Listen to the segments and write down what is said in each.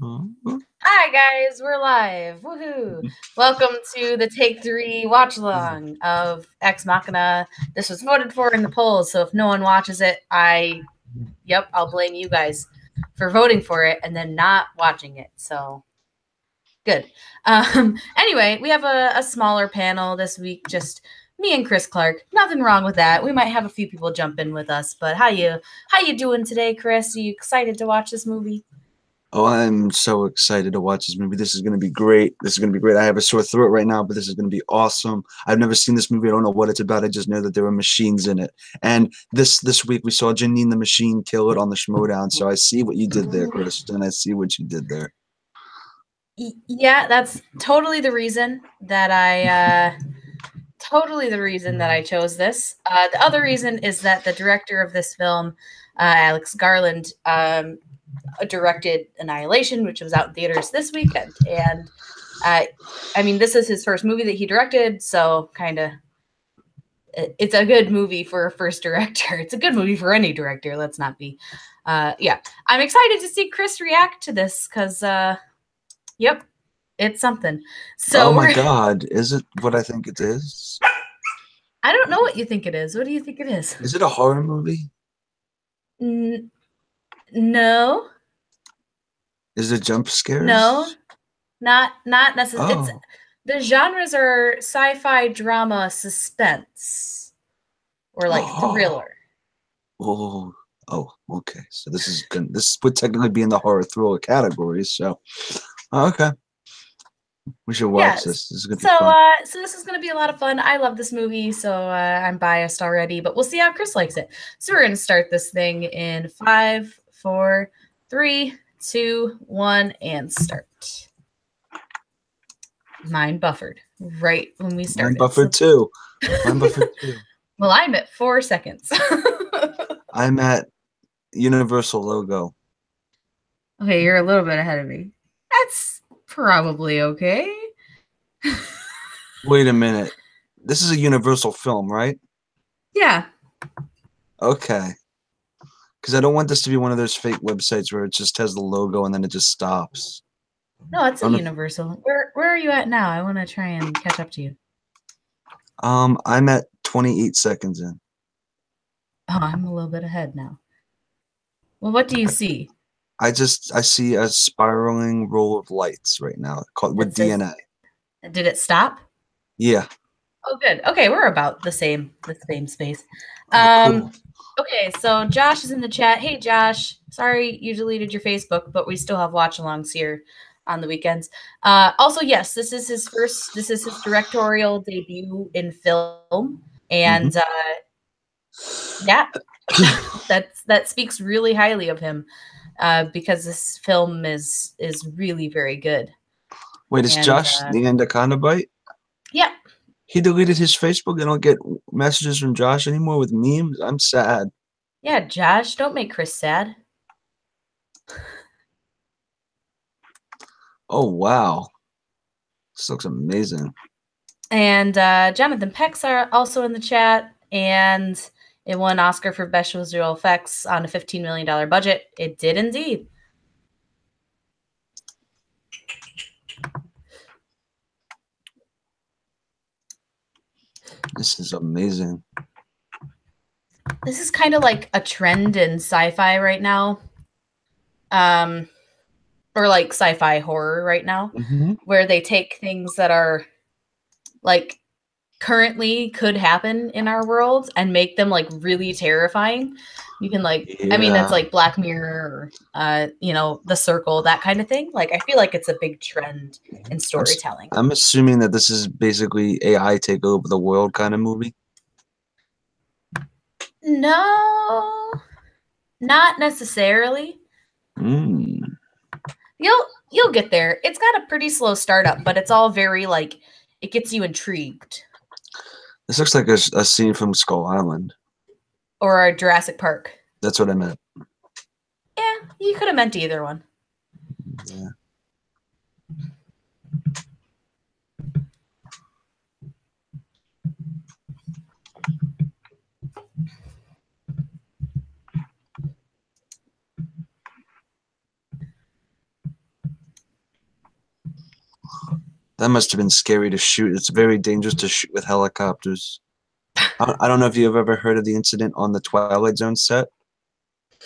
Hi guys, we're live. Woohoo! Welcome to the Take 3 watch along of Ex Machina. This was voted for in the polls, so if no one watches it, I'll blame you guys for voting for it and then not watching it. So good. Anyway, we have a smaller panel this week, just me and Chris Clark. Nothing wrong with that. We might have a few people jump in with us, but how you doing today, Chris? Are you excited to watch this movie? Oh, I'm so excited to watch this movie. This is going to be great. I have a sore throat right now, but this is going to be awesome. I've never seen this movie. I don't know what it's about. I just know that there were machines in it. And this week we saw Janine the Machine kill it on the Schmodown. So I see what you did there, Kristen. I see what you did there. Yeah, that's totally the reason that I chose this. The other reason is that the director of this film, Alex Garland, directed Annihilation, which was out in theaters this weekend. And I mean, this is his first movie that he directed, so kind of it's a good movie for a first director. It's a good movie for any director. Let's not be. Yeah, I'm excited to see Chris react to this because, yep, it's something. So, oh my God, is it what I think it is? I don't know what you think it is. What do you think it is? Is it a horror movie? No. Is it jump scares? No, not necessarily. Oh. The genres are sci-fi, drama, suspense, or like thriller. Oh, okay. So this would technically be in the horror thriller category. So, okay, we should watch this. This is gonna be fun. So this is gonna be a lot of fun. I love this movie, so I'm biased already, but we'll see how Chris likes it. So we're gonna start this thing in 5, 4, 3, 2, 1, and start. Mine buffered right when we started. Mine buffered too. Mine buffered too. Well, I'm at 4 seconds. I'm at Universal logo. Okay, you're a little bit ahead of me. That's probably okay. Wait a minute. This is a Universal film, right? Yeah. Okay. Because I don't want this to be one of those fake websites where it just has the logo and then it just stops. No, it's a Universal. Where are you at now? I want to try and catch up to you. I'm at 28 seconds in. Oh, I'm a little bit ahead now. Well, what do you see? I see a spiraling roll of lights right now with DNA. Did it stop? Yeah. Oh, good. Okay, we're about the same space. Cool. Okay, so Josh is in the chat. Hey, Josh. Sorry you deleted your Facebook, but we still have watch-alongs here on the weekends. Also, yes, this is his directorial debut in film, and yeah, that speaks really highly of him, because this film is really very good. Wait, is Josh the Anaconda Bite? Yeah. He deleted his Facebook. I don't get messages from Josh anymore with memes. I'm sad. Yeah, Josh, don't make Chris sad. Oh, wow. This looks amazing. And Jonathan Peck's are also in the chat, and it won Oscar for Best Visual Effects on a $15 million budget. It did indeed. This is amazing. This is kind of like a trend in sci-fi right now. Or like sci-fi horror right now, where they take things that are like currently could happen in our world and make them like really terrifying. You can I mean, that's like Black Mirror, or, The Circle, that kind of thing. Like, I feel like it's a big trend in storytelling. I'm assuming that this is basically AI take over the world kind of movie. No, not necessarily. You'll get there. It's got a pretty slow startup, but it's all very it gets you intrigued. This looks like a scene from Skull Island. Or Jurassic Park. That's what I meant. Yeah, you could have meant either one. Yeah. That must have been scary to shoot. It's very dangerous to shoot with helicopters. I don't know if you've ever heard of the incident on the Twilight Zone set,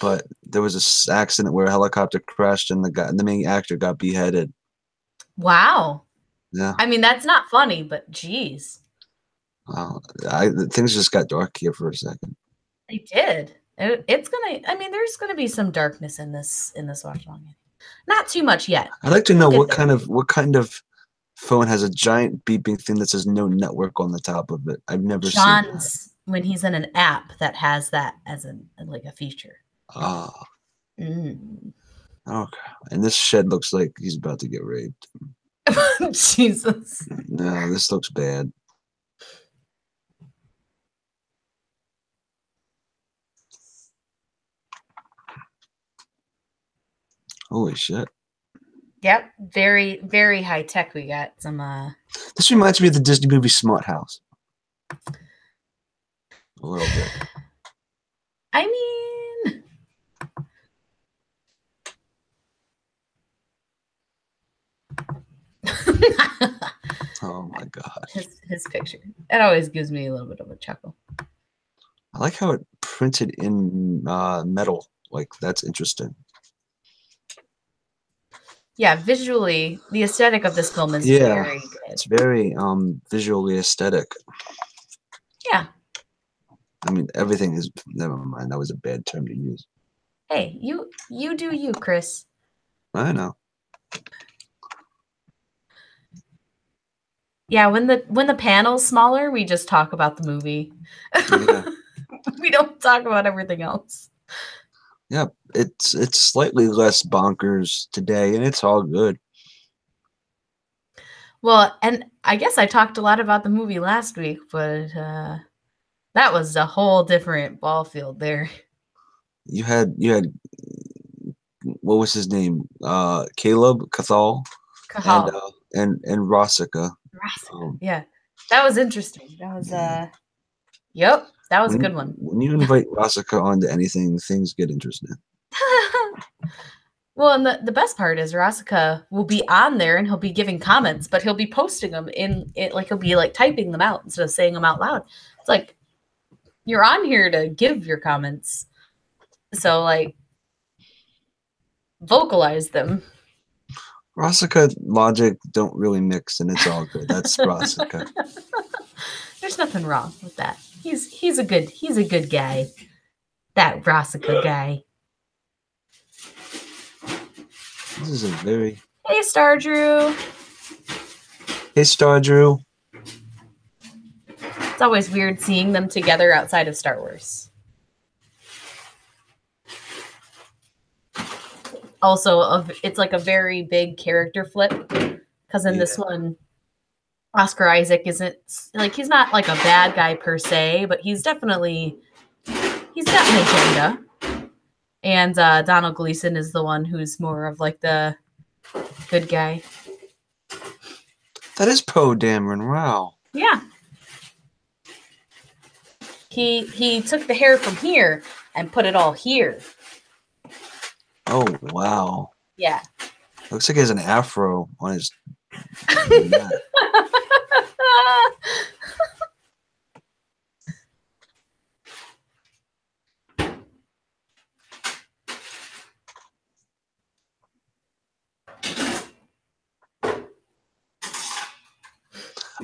but there was this accident where a helicopter crashed and the main actor got beheaded. Wow. Yeah. I mean, that's not funny, but geez. Things just got dark here for a second. They did. It's gonna. I mean, there's gonna be some darkness in this watch along. Not too much yet. I'd like to know what kind of phone has a giant beeping thing that says no network on the top of it. I've never seen that. When he's in an app that has that as a feature. Oh. Okay. And this shed looks like he's about to get raped. Jesus. No, this looks bad. Holy shit. Yep. Very, very high tech. We got some This reminds me of the Disney movie Smart House. A little bit. I mean, oh my god. His picture. It always gives me a little bit of a chuckle. I like how it printed in metal. Like, that's interesting. Yeah, visually, the aesthetic of this film is very good. It's very visually aesthetic. Yeah. I mean, everything is. Never mind. That was a bad term to use. Hey, you do you, Chris. I know. Yeah, when the panel's smaller, we just talk about the movie. Yeah. We don't talk about everything else. Yeah, it's slightly less bonkers today, and it's all good. Well, and I guess I talked a lot about the movie last week, but that was a whole different ball field there. You had what was his name? Caleb Cathal. And Rossica. Yeah, that was interesting. That was yep, that was a good one. When you invite Rossica onto anything, things get interesting. Well, and the best part is Rossica will be on there and he'll be giving comments, but he'll be posting them in it, like he'll be like typing them out instead of saying them out loud. It's like, you're on here to give your comments, so like vocalize them. Rossica logic don't really mix, and it's all good. That's Rossica. There's nothing wrong with that. He's a good guy. That Rossica guy. This is a very. Hey, Star Drew. Hey, Star Drew. It's always weird seeing them together outside of Star Wars. Also, it's like a very big character flip, because in this one, Oscar Isaac isn't like, he's not like a bad guy per se, but he's got an agenda. And Donald Gleason is the one who's more of like the good guy. That is Poe Dameron. Wow. Yeah. He took the hair from here and put it all here. Oh, wow. Yeah. Looks like he has an afro on his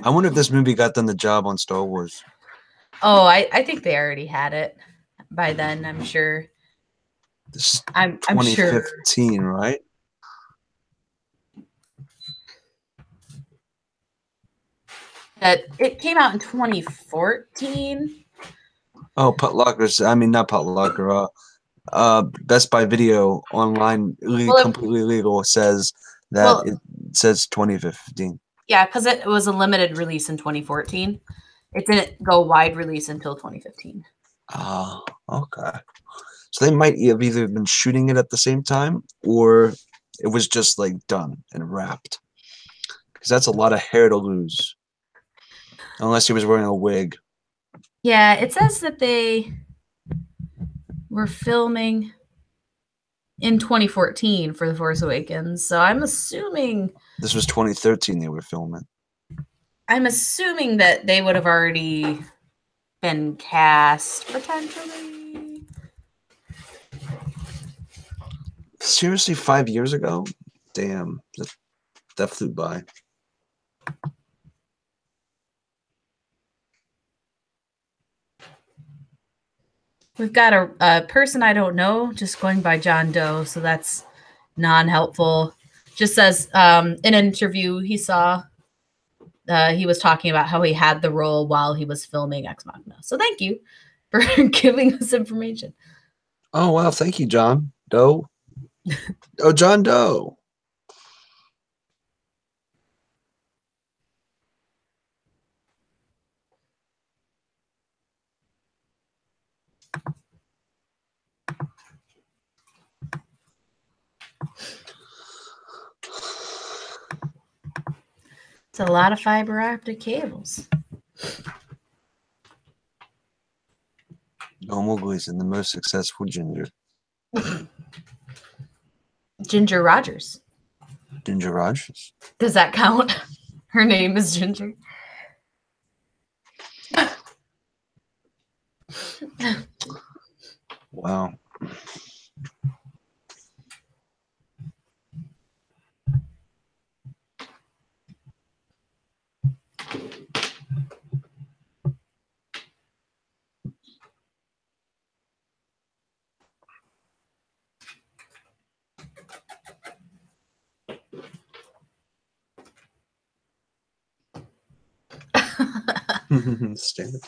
I wonder if this movie got done the job on Star Wars. Oh, I think they already had it by then, I'm sure. This I'm 2015, sure. Right? It came out in 2014. Oh, Putlocker. I mean, not Putlocker. Best Buy Video online, completely legal, says that it says 2015. Yeah, because it was a limited release in 2014. It didn't go wide release until 2015. Oh, okay. So they might have either been shooting it at the same time, or it was just like done and wrapped. Because that's a lot of hair to lose. Unless he was wearing a wig. Yeah, it says that they were filming in 2014 for The Force Awakens. So I'm assuming This was 2013 they were filming. I'm assuming that they would have already been cast, potentially. Seriously, 5 years ago? Damn, that flew by. We've got a person I don't know just going by John Doe, so that's non-helpful. Just says in an interview he saw, he was talking about how he had the role while he was filming Ex Machina. So thank you for giving us information. Oh, wow. Thank you, John Doe. Oh, John Doe. It's a lot of fiber optic cables. Mowgli is the most successful ginger. Ginger Rogers. Ginger Rogers. Does that count? Her name is Ginger. Wow. Stand up.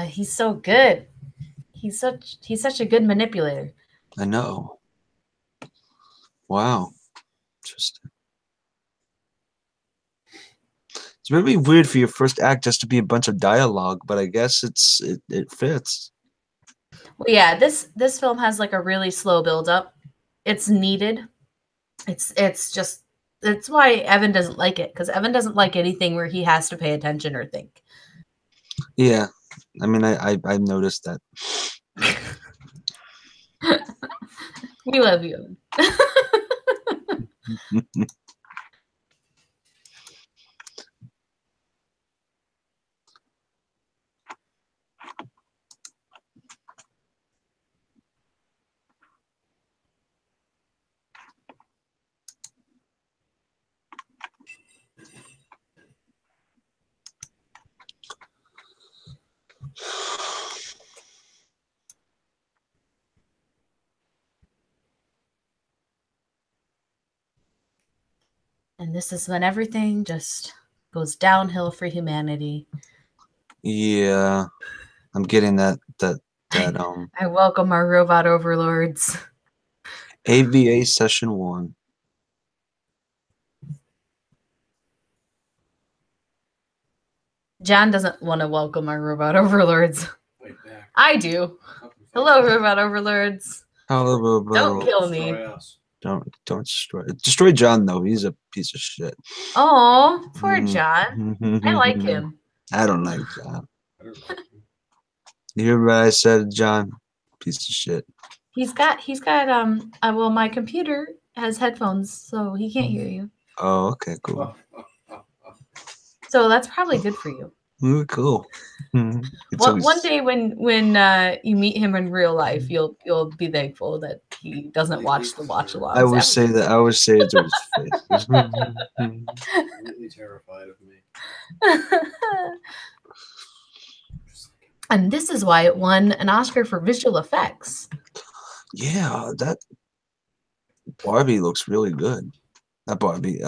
He's so good. He's such a good manipulator. I know. Wow. Interesting. It's really weird for your first act just to be a bunch of dialogue, but I guess it fits. Well, yeah, this film has like a really slow build up. It's needed. It's just that's why Evan doesn't like it, because Evan doesn't like anything where he has to pay attention or think. Yeah. I mean I noticed that. We love you. And this is when everything just goes downhill for humanity. Yeah. I'm getting that I welcome our robot overlords. AVA session 1. John doesn't want to welcome our robot overlords. I do. Hello, robot overlords. Hello, robot. Don't kill me. Don't destroy John though. He's a piece of shit. Oh, poor John. I like him. I don't like John. You hear what I said, John? Piece of shit. He's got well, my computer has headphones, so he can't hear you. Oh, okay, cool. So that's probably good for you. Ooh, cool. One day when you meet him in real life, you'll be thankful that he doesn't watch the watch-alongs. I would say that. I would say it to his face. Completely terrified of me. And this is why it won an Oscar for visual effects. Yeah, that Barbie looks really good. That Barbie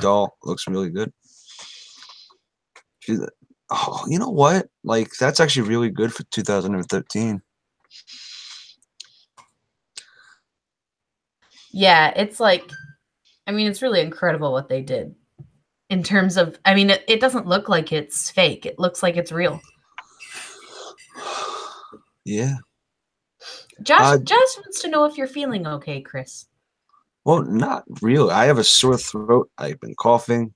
doll looks really good. Oh, you know what? Like, that's actually really good for 2013. Yeah, it's like, I mean, it's really incredible what they did in terms of, I mean, it doesn't look like it's fake. It looks like it's real. Yeah. Josh wants to know if you're feeling okay, Chris. Well, not real. I have a sore throat. I've been coughing.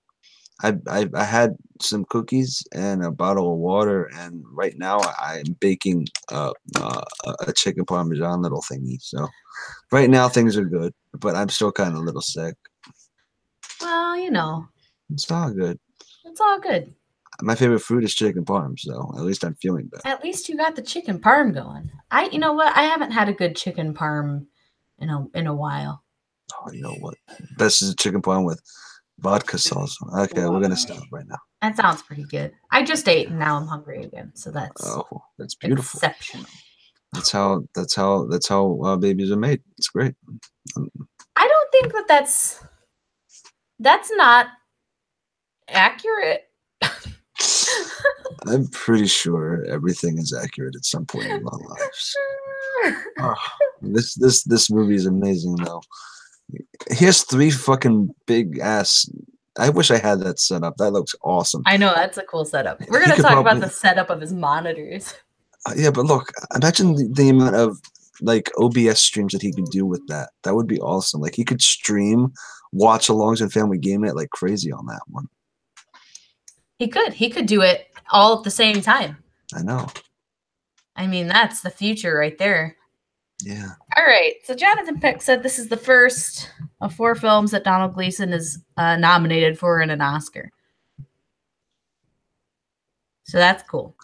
I had some cookies and a bottle of water, and right now I'm baking a chicken parmesan little thingy. So right now things are good, but I'm still kind of a little sick. Well, you know, It's all good. it's all good. My favorite food is chicken parm, so at least I'm feeling better. At least you got the chicken parm going. You know what? I haven't had a good chicken parm in a while. Oh, you know what? Best is a chicken parm with vodka sauce. Okay, we're gonna stop right now. That sounds pretty good. I just ate and now I'm hungry again, so that's beautiful. Exceptional. That's how babies are made. It's great. I don't think that's not accurate. I'm pretty sure everything is accurate at some point in our lives. Oh, this movie is amazing though. He has 3 fucking big ass. I wish I had that set up. That looks awesome. I know, that's a cool setup. We're gonna talk about the setup of his monitors. Yeah, but look, imagine the amount of like OBS streams that he could do with that. That would be awesome. Like he could stream watch-alongs and family game it like crazy on that one. He could do it all at the same time. I know. I mean, that's the future right there. Yeah. All right. So Jonathan Peck said this is the first of 4 films that Donald Gleason is nominated for in an Oscar. So that's cool.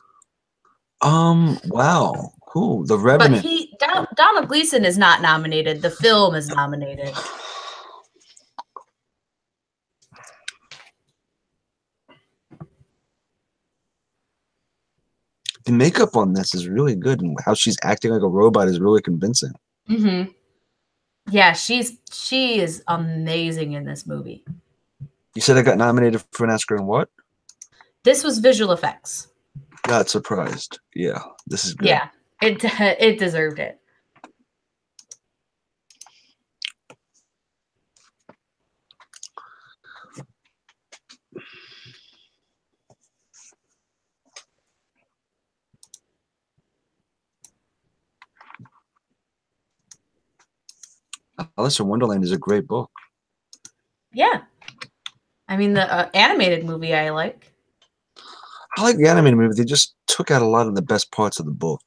Wow. Cool. The Revenant. But Donald Gleason is not nominated. The film is nominated. The makeup on this is really good, and how she's acting like a robot is really convincing. Mm-hmm. Yeah, she is amazing in this movie. You said I got nominated for an Oscar in what? This was visual effects. Not surprised. Yeah, this is good. Yeah, it deserved it. Alice in Wonderland is a great book. Yeah. I mean, the animated movie I like. I like the animated movie. They just took out a lot of the best parts of the book.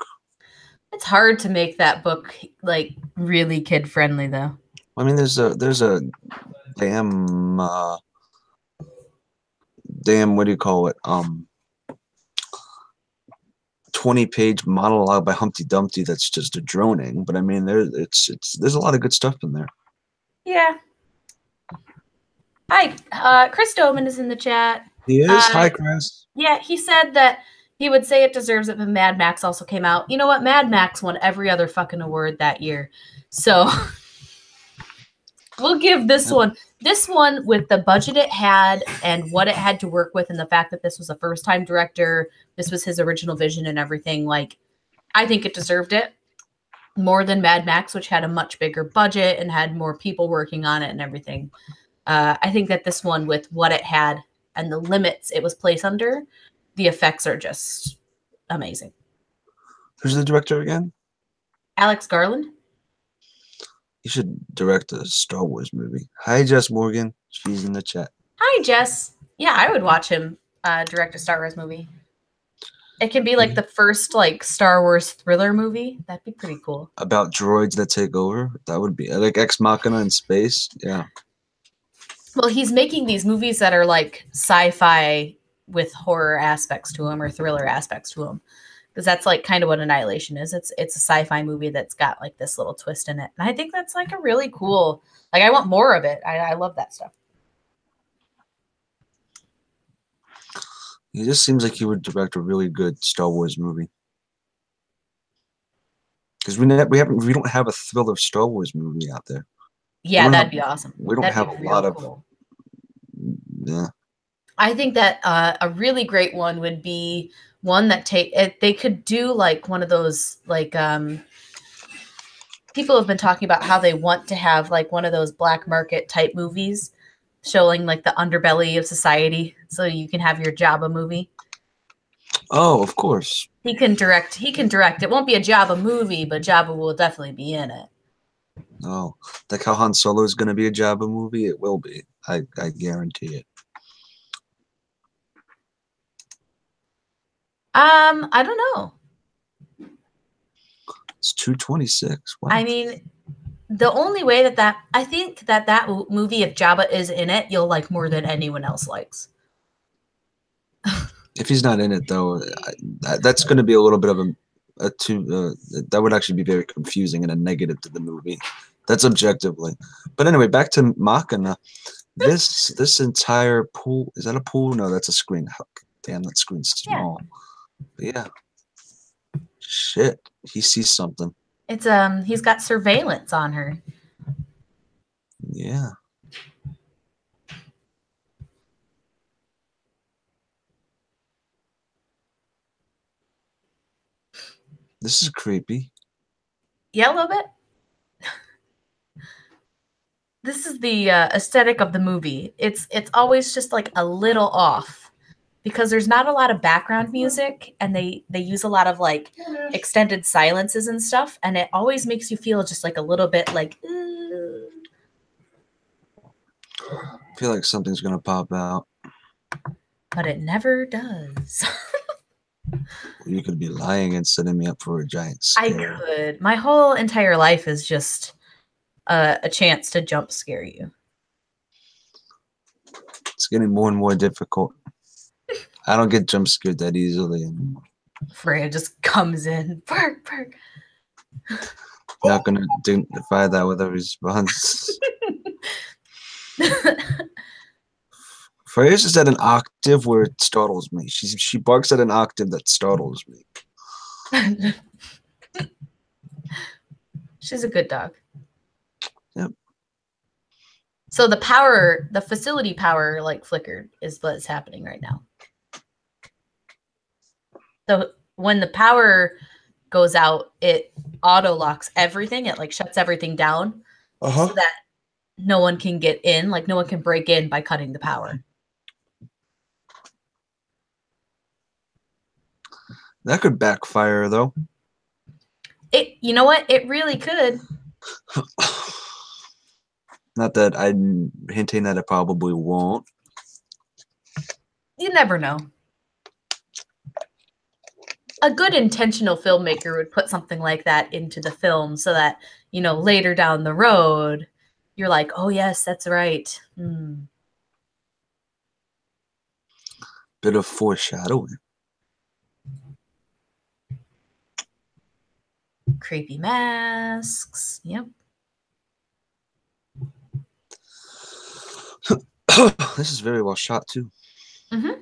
It's hard to make that book like really kid friendly, though. I mean, there's a damn what do you call it? 20-page monologue by Humpty Dumpty that's just a droning. But I mean, there's a lot of good stuff in there. Yeah. Hi, Chris Doman is in the chat. He is. Hi, Chris. Yeah, he said that he would say it deserves it, but Mad Max also came out. You know what? Mad Max won every other fucking award that year. So we'll give this one with the budget it had and what it had to work with, and the fact that this was a first-time director, this was his original vision and everything. Like, I think it deserved it more than Mad Max, which had a much bigger budget and had more people working on it and everything. I think that this one, with what it had and the limits it was placed under, the effects are just amazing. Who's the director again? Alex Garland. You should direct a Star Wars movie. Hi, Jess Morgan. She's in the chat. Hi, Jess. Yeah, I would watch him direct a Star Wars movie. It can be like the first like Star Wars thriller movie. That'd be pretty cool. About droids that take over. That would be like Ex Machina in space. Yeah. Well, he's making these movies that are like sci-fi with horror aspects to them or thriller aspects to them, because that's like kind of what Annihilation is. It's a sci-fi movie that's got like this little twist in it, and I think that's like a really cool. Like, I want more of it. I love that stuff. He just seems like he would direct a really good Star Wars movie. Because we don't have a thriller Star Wars movie out there. Yeah, that'd be awesome. We don't have a lot of. Cool. Yeah. I think that a really great one would be one that they could do like one of those like people have been talking about how they want to have like one of those black market type movies showing like the underbelly of society, so you can have your Jabba movie. Oh, of course. He can direct. He can direct. It won't be a Jabba movie, but Jabba will definitely be in it. Oh, like how Han Solo is going to be a Jabba movie, it will be. I guarantee it. I don't know. It's 226. Wow. I mean, the only way that I think that movie, if Jabba is in it, you'll like more than anyone else likes. If he's not in it, though, that's going to be a little bit of that would actually be very confusing and a negative to the movie. That's objectively. But anyway, back to Machina. This entire pool, is that a pool? No, that's a screen. Damn, that screen's small. But yeah. Shit. He sees something. It's he's got surveillance on her. Yeah. This is creepy. Yeah, a little bit. This is the aesthetic of the movie. It's always just like a little off because there's not a lot of background music, and they use a lot of like extended silences and stuff, and it always makes you feel just like a little bit like. I feel like something's gonna pop out. But it never does. You could be lying and setting me up for a giant scare. I could. My whole entire life is just a chance to jump scare you. It's getting more and more difficult. I don't get jump scared that easily anymore. Freya just comes in. Bark, bark. Not gonna dignify that with a response. Freya's is at an octave where it startles me. She barks at an octave that startles me. She's a good dog. Yep. So the facility power like flickered is what's happening right now. So when the power goes out, it auto locks everything. It like shuts everything down so that no one can get in. Like no one can break in by cutting the power. That could backfire, though. You know what? It really could. Not that I'm hinting that it probably won't. You never know. A good intentional filmmaker would put something like that into the film so that, you know, later down the road, you're like, oh, yes, that's right. Bit of foreshadowing. Creepy masks. Yep. This is very well shot, too. Mm-hmm.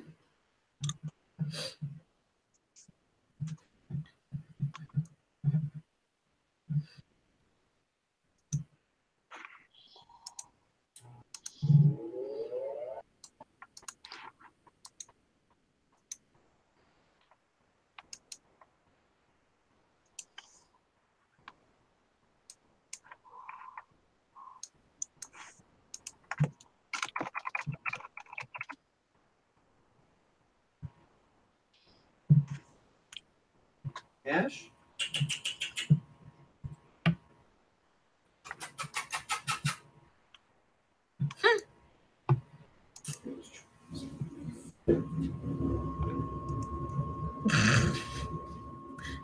Ash?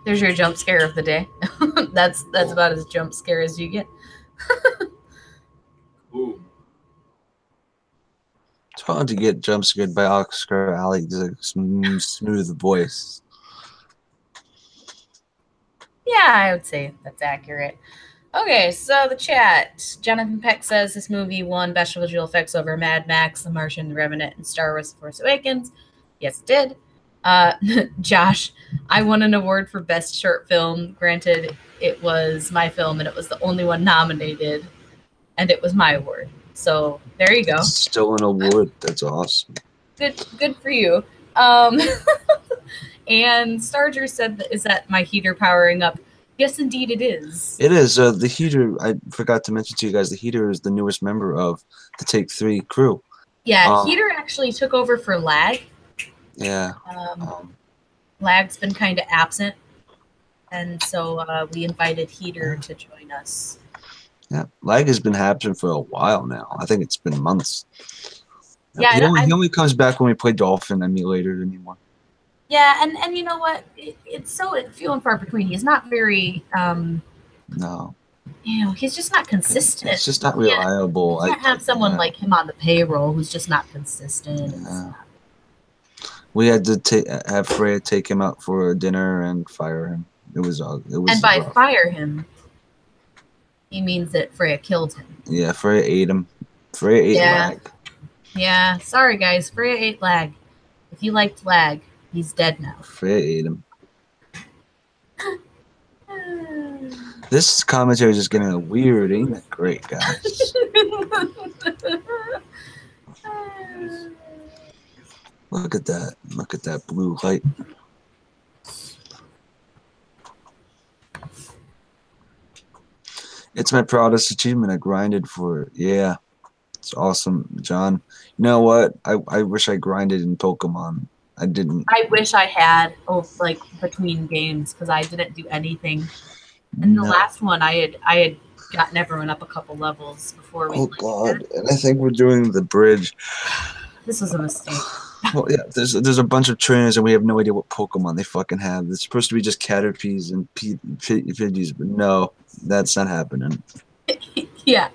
There's your jump scare of the day. That's about as jump scare as you get. Ooh. It's hard to get jump scared by Oscar Alex's smooth voice. Yeah, I would say that's accurate. Okay, so the chat. Jonathan Peck says this movie won Best Visual Effects over Mad Max, The Martian, The Revenant, and Star Wars: The Force Awakens. Yes, it did. Josh, I won an award for Best Short Film. Granted, it was my film, and it was the only one nominated, and it was my award. So there you go. It's still an award. That's awesome. Good for you. And Starger said, is that my heater powering up? Yes, indeed it is. It is. The heater, I forgot to mention to you guys, the heater is the newest member of the Take 3 crew. Yeah, heater actually took over for Lag. Yeah. Lag's been kind of absent, and so we invited Heater to join us. Yeah, Lag has been happening for a while now. I think it's been months. Yeah, He only comes back when we play Dolphin Emulator anymore. Yeah, and you know what? It's so few and far between. He's not very, No, he's just not consistent. it's just not reliable. You can't have someone like him on the payroll who's just not consistent. We had to have Freya take him out for dinner and fire him. It was and by rough. fire him, he means that Freya killed him. Yeah, Freya ate him. Freya ate Lag. Yeah, sorry guys, Freya ate Lag. If you liked Lag, he's dead now. Freya ate him. This commentary is just getting weird, ain't it? Great, guys. Look at that. Look at that blue light. It's my proudest achievement. I grinded for it. Yeah. It's awesome, John. You know what? I wish I grinded in Pokemon. I didn't. I wish I had, like between games, because I didn't do anything. In the last one, I had gotten everyone up a couple levels before we. Oh God! And I think we're doing the bridge. This was a mistake. Well, yeah. There's a bunch of trainers, and we have no idea what Pokemon they fucking have. It's supposed to be just Caterpies and Pidgeys, but no, that's not happening. Yeah.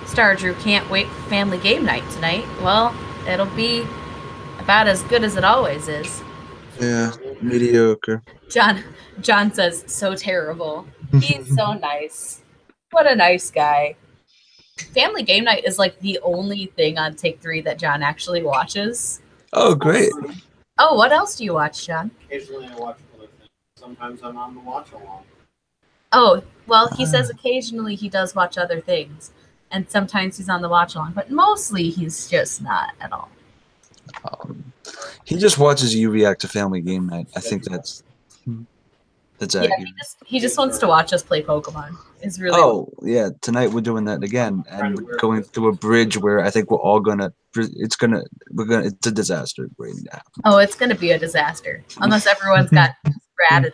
Star Drew can't wait for family game night tonight. Well, it'll be about as good as it always is. Yeah, mediocre. John says, so terrible. He's so nice. What a nice guy. Family game night is like the only thing on Take 3 that John actually watches. Oh, great. Oh, what else do you watch, John? Occasionally I watch other things. Sometimes I'm on the watch along. Oh, well, he says occasionally he does watch other things. And sometimes he's on the watch along, but mostly he's just not at all. He just watches you react to family game night. I think that's accurate. Yeah, he just wants to watch us play Pokemon. Is really. Oh yeah, tonight we're doing that again, and we're going through a bridge where I think we're all gonna. It's a disaster waiting to happen. Oh, it's gonna be a disaster unless everyone's got Gradidas.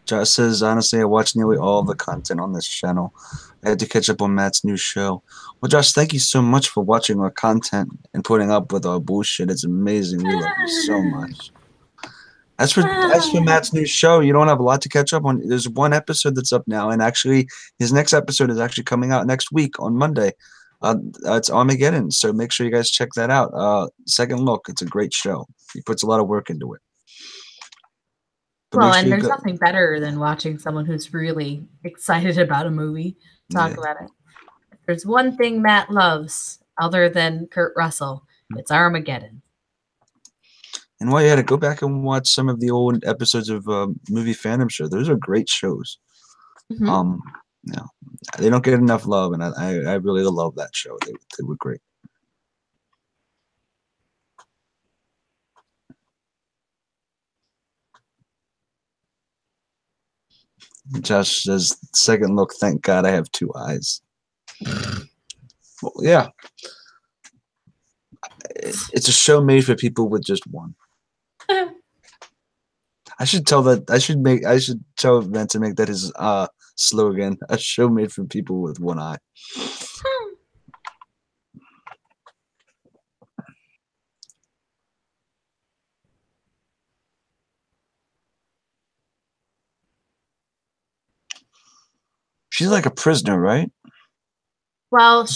Josh says, honestly, I watch nearly all the content on this channel. I had to catch up on Matt's new show. Well, Josh, thank you so much for watching our content and putting up with our bullshit. It's amazing. We love you so much. As for Matt's new show, you don't have a lot to catch up on. There's one episode that's up now, and actually, his next episode is actually coming out next week on Monday. It's Armageddon, so make sure you guys check that out. Second Look, it's a great show. He puts a lot of work into it. Well, and there's nothing better than watching someone who's really excited about a movie talk about it. If there's one thing Matt loves other than Kurt Russell, it's Armageddon. And while you had to go back and watch some of the old episodes of Movie Fandom Show, those are great shows. Mm-hmm. They don't get enough love, and I really love that show. They were great. Josh says, second look, thank God I have two eyes. Well, yeah. It's a show made for people with just one. I should tell Vent to make that his slogan. A show made for people with one eye. She's like a prisoner, right? Well,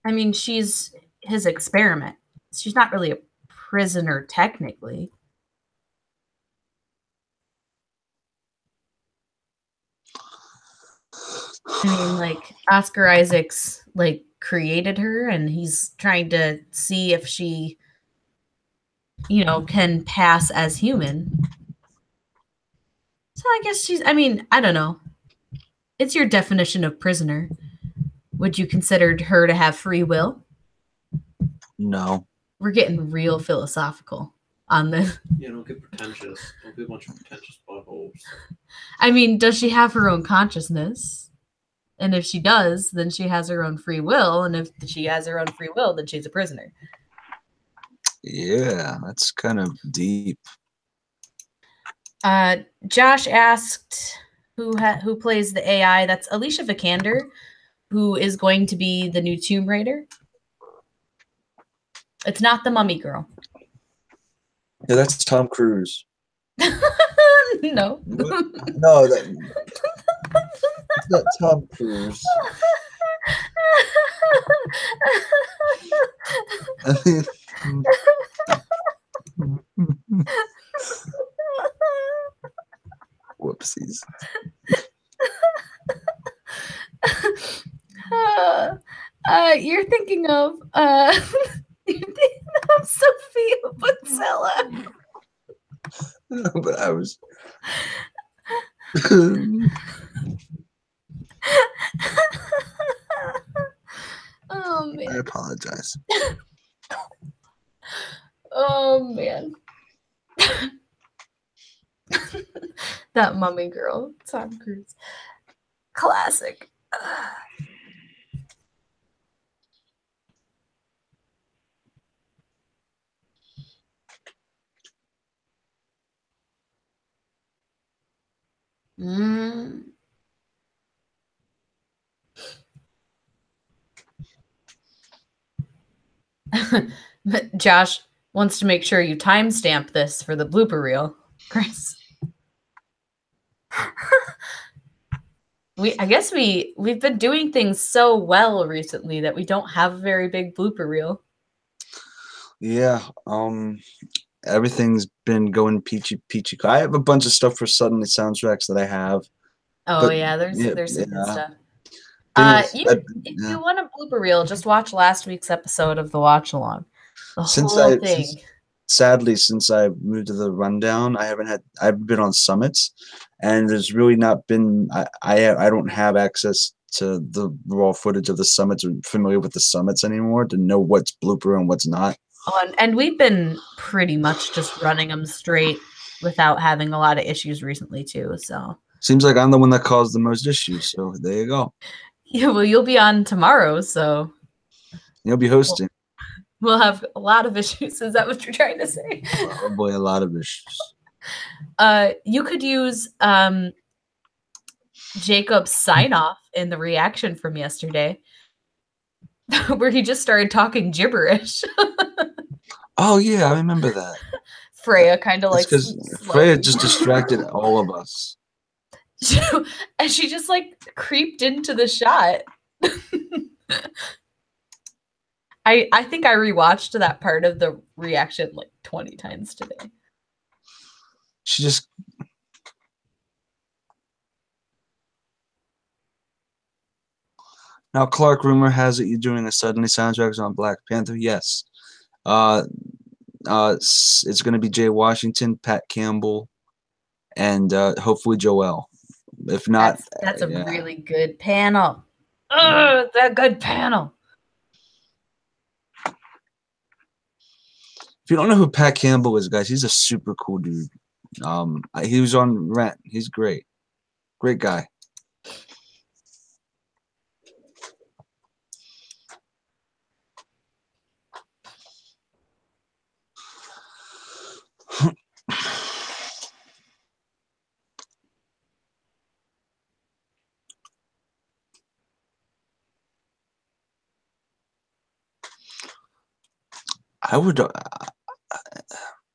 I mean, she's his experiment. She's not really a prisoner technically. I mean, like, Oscar Isaacs, like, created her, and he's trying to see if she, can pass as human. So I guess I mean, I don't know. It's your definition of prisoner. Would you consider her to have free will? No. We're getting real philosophical on this. Yeah, don't get pretentious. Don't be a bunch of pretentious buttholes. I mean, does she have her own consciousness? And if she does, then she has her own free will. And if she has her own free will, then she's a prisoner. Yeah, that's kind of deep. Josh asked who plays the AI. That's Alicia Vikander, who is going to be the new Tomb Raider. It's not the Mummy girl. Yeah, that's Tom Cruise. No. No, that's not Tom Cruise. I mean, whoopsies. You're thinking of Sophia Boutella. But I was. Oh man. I apologize. Oh man. That Mummy girl, Tom Cruise. Classic. Josh wants to make sure you timestamp this for the blooper reel, Chris. I guess we've been doing things so well recently that we don't have a very big blooper reel. Yeah, everything's been going peachy. I have a bunch of stuff for Suddenly soundtracks that I have. Oh yeah, there's some good stuff. If you want a blooper reel, just watch last week's episode of the Watch Along. The whole thing. Sadly, since I moved to the Rundown, I've been on summits, and there's really not been. I don't have access to the raw footage of the summits or familiar with the summits anymore to know what's blooper and what's not. Oh, and we've been pretty much just running them straight without having a lot of issues recently too. So seems like I'm the one that caused the most issues. So there you go. Yeah, well, you'll be on tomorrow, so you'll be hosting. We'll have a lot of issues. Is that what you're trying to say? Oh boy, a lot of issues. You could use Jacob's sign off in the reaction from yesterday, where he just started talking gibberish. Oh yeah, I remember that. Freya kind of like because Freya just distracted all of us. And she just like creeped into the shot. I think I rewatched that part of the reaction like 20 times today. She just Now Clark, rumor has it you're doing a Suddenly soundtracks on Black Panther. Yes. It's going to be Jay Washington, Pat Campbell, and hopefully Joel. If not, that's a really good panel. Oh, it's a good panel. If you don't know who Pat Campbell is, guys, he's a super cool dude. He was on Rent. He's great. Great guy. I would.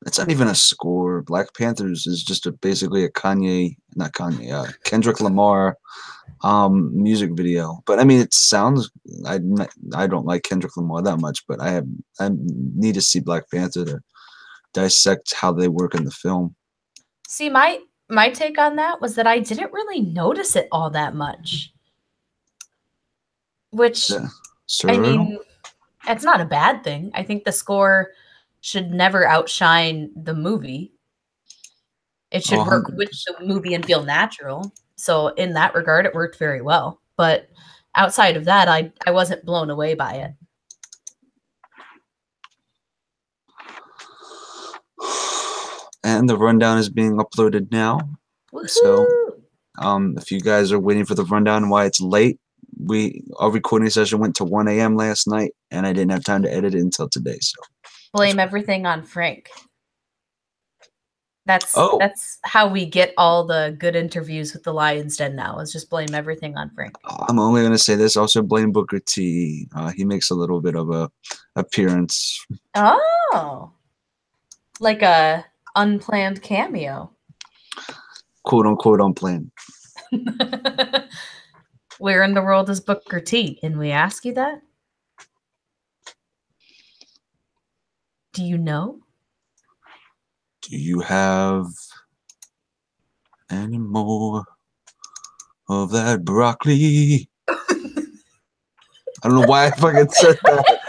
It's not even a score. Black Panthers is just basically a Kendrick Lamar music video. But I mean, it sounds. I don't like Kendrick Lamar that much, but I need to see Black Panther to dissect how they work in the film. See, my take on that was that I didn't really notice it all that much. Which, Yeah. I mean, it's not a bad thing. I think the score should never outshine the movie. It should work with the movie and feel natural. So in that regard, it worked very well. But outside of that, I wasn't blown away by it. And the rundown is being uploaded now. Woo-hoo! So if you guys are waiting for the rundown and why it's late, our recording session went to 1 a.m. last night, and I didn't have time to edit it until today. So blame everything on Frank. That's how we get all the good interviews with the Lions Den now, is just blame everything on Frank. I'm only going to say this. Also blame Booker T. He makes a little bit of a appearance. Oh. Like a unplanned cameo. Quote unquote unplanned. Where in the world is Booker T? Can we ask you that? Do you know? Do you have any more of that broccoli? I don't know why I fucking said that.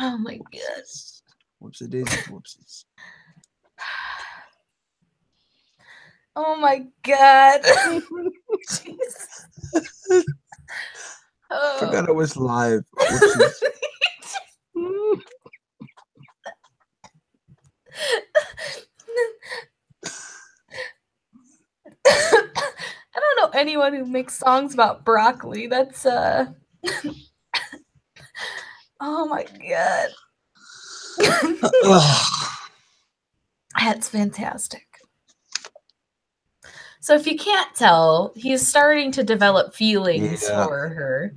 Oh my god. Whoopsie daisy whoopsies. Oh my god. Jesus. I forgot I was live. I don't know anyone who makes songs about broccoli. That's oh my god. That's fantastic. So if you can't tell, he's starting to develop feelings for her.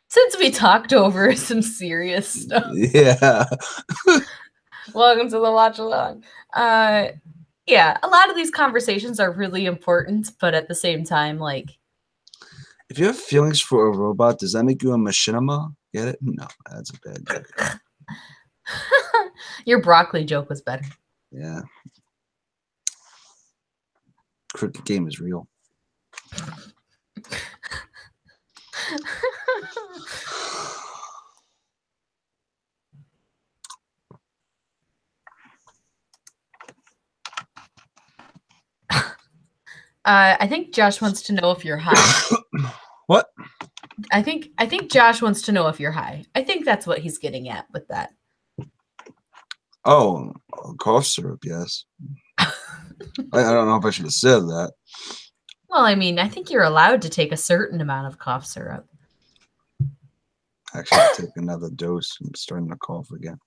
Since we talked over some serious stuff. Yeah. Welcome to the watch along. Yeah, a lot of these conversations are really important, but at the same time, like, if you have feelings for a robot, does that make you a machinima? Get it? No, that's a bad joke. Your broccoli joke was better. Yeah. Cricket game is real. I think Josh wants to know if you're high. What? I think Josh wants to know if you're high. I think that's what he's getting at with that. Oh, cough syrup, yes. I don't know if I should have said that. Well, I mean, I think you're allowed to take a certain amount of cough syrup. Actually, I'll take another dose. I'm starting to cough again.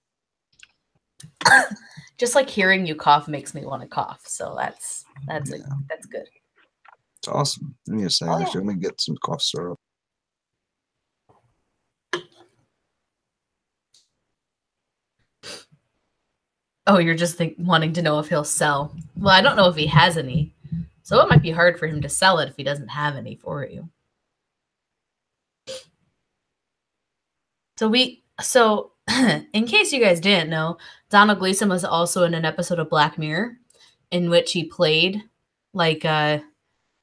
Just like hearing you cough makes me want to cough. So that's good. It's awesome. Give me a second. Actually, let me get some cough syrup. Oh, you're just wanting to know if he'll sell. Well, I don't know if he has any. So it might be hard for him to sell it if he doesn't have any for you. So in case you guys didn't know, Donald Gleason was also in an episode of Black Mirror in which he played like an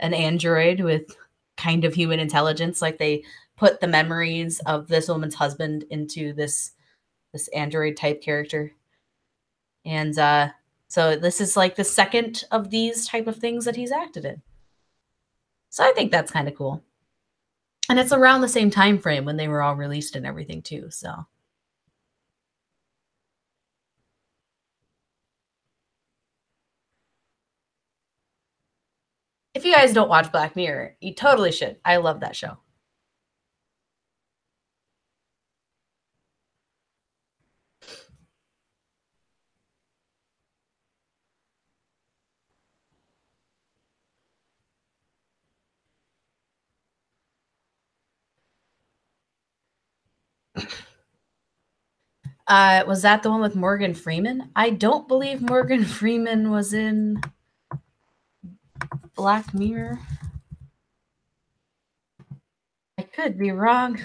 android with kind of human intelligence. Like they put the memories of this woman's husband into this android type character. And so this is like the second of these type of things that he's acted in. So I think that's kind of cool. And it's around the same time frame when they were all released and everything too. So if you guys don't watch Black Mirror, you totally should. I love that show. Was that the one with Morgan Freeman? I don't believe Morgan Freeman was in Black Mirror. I could be wrong.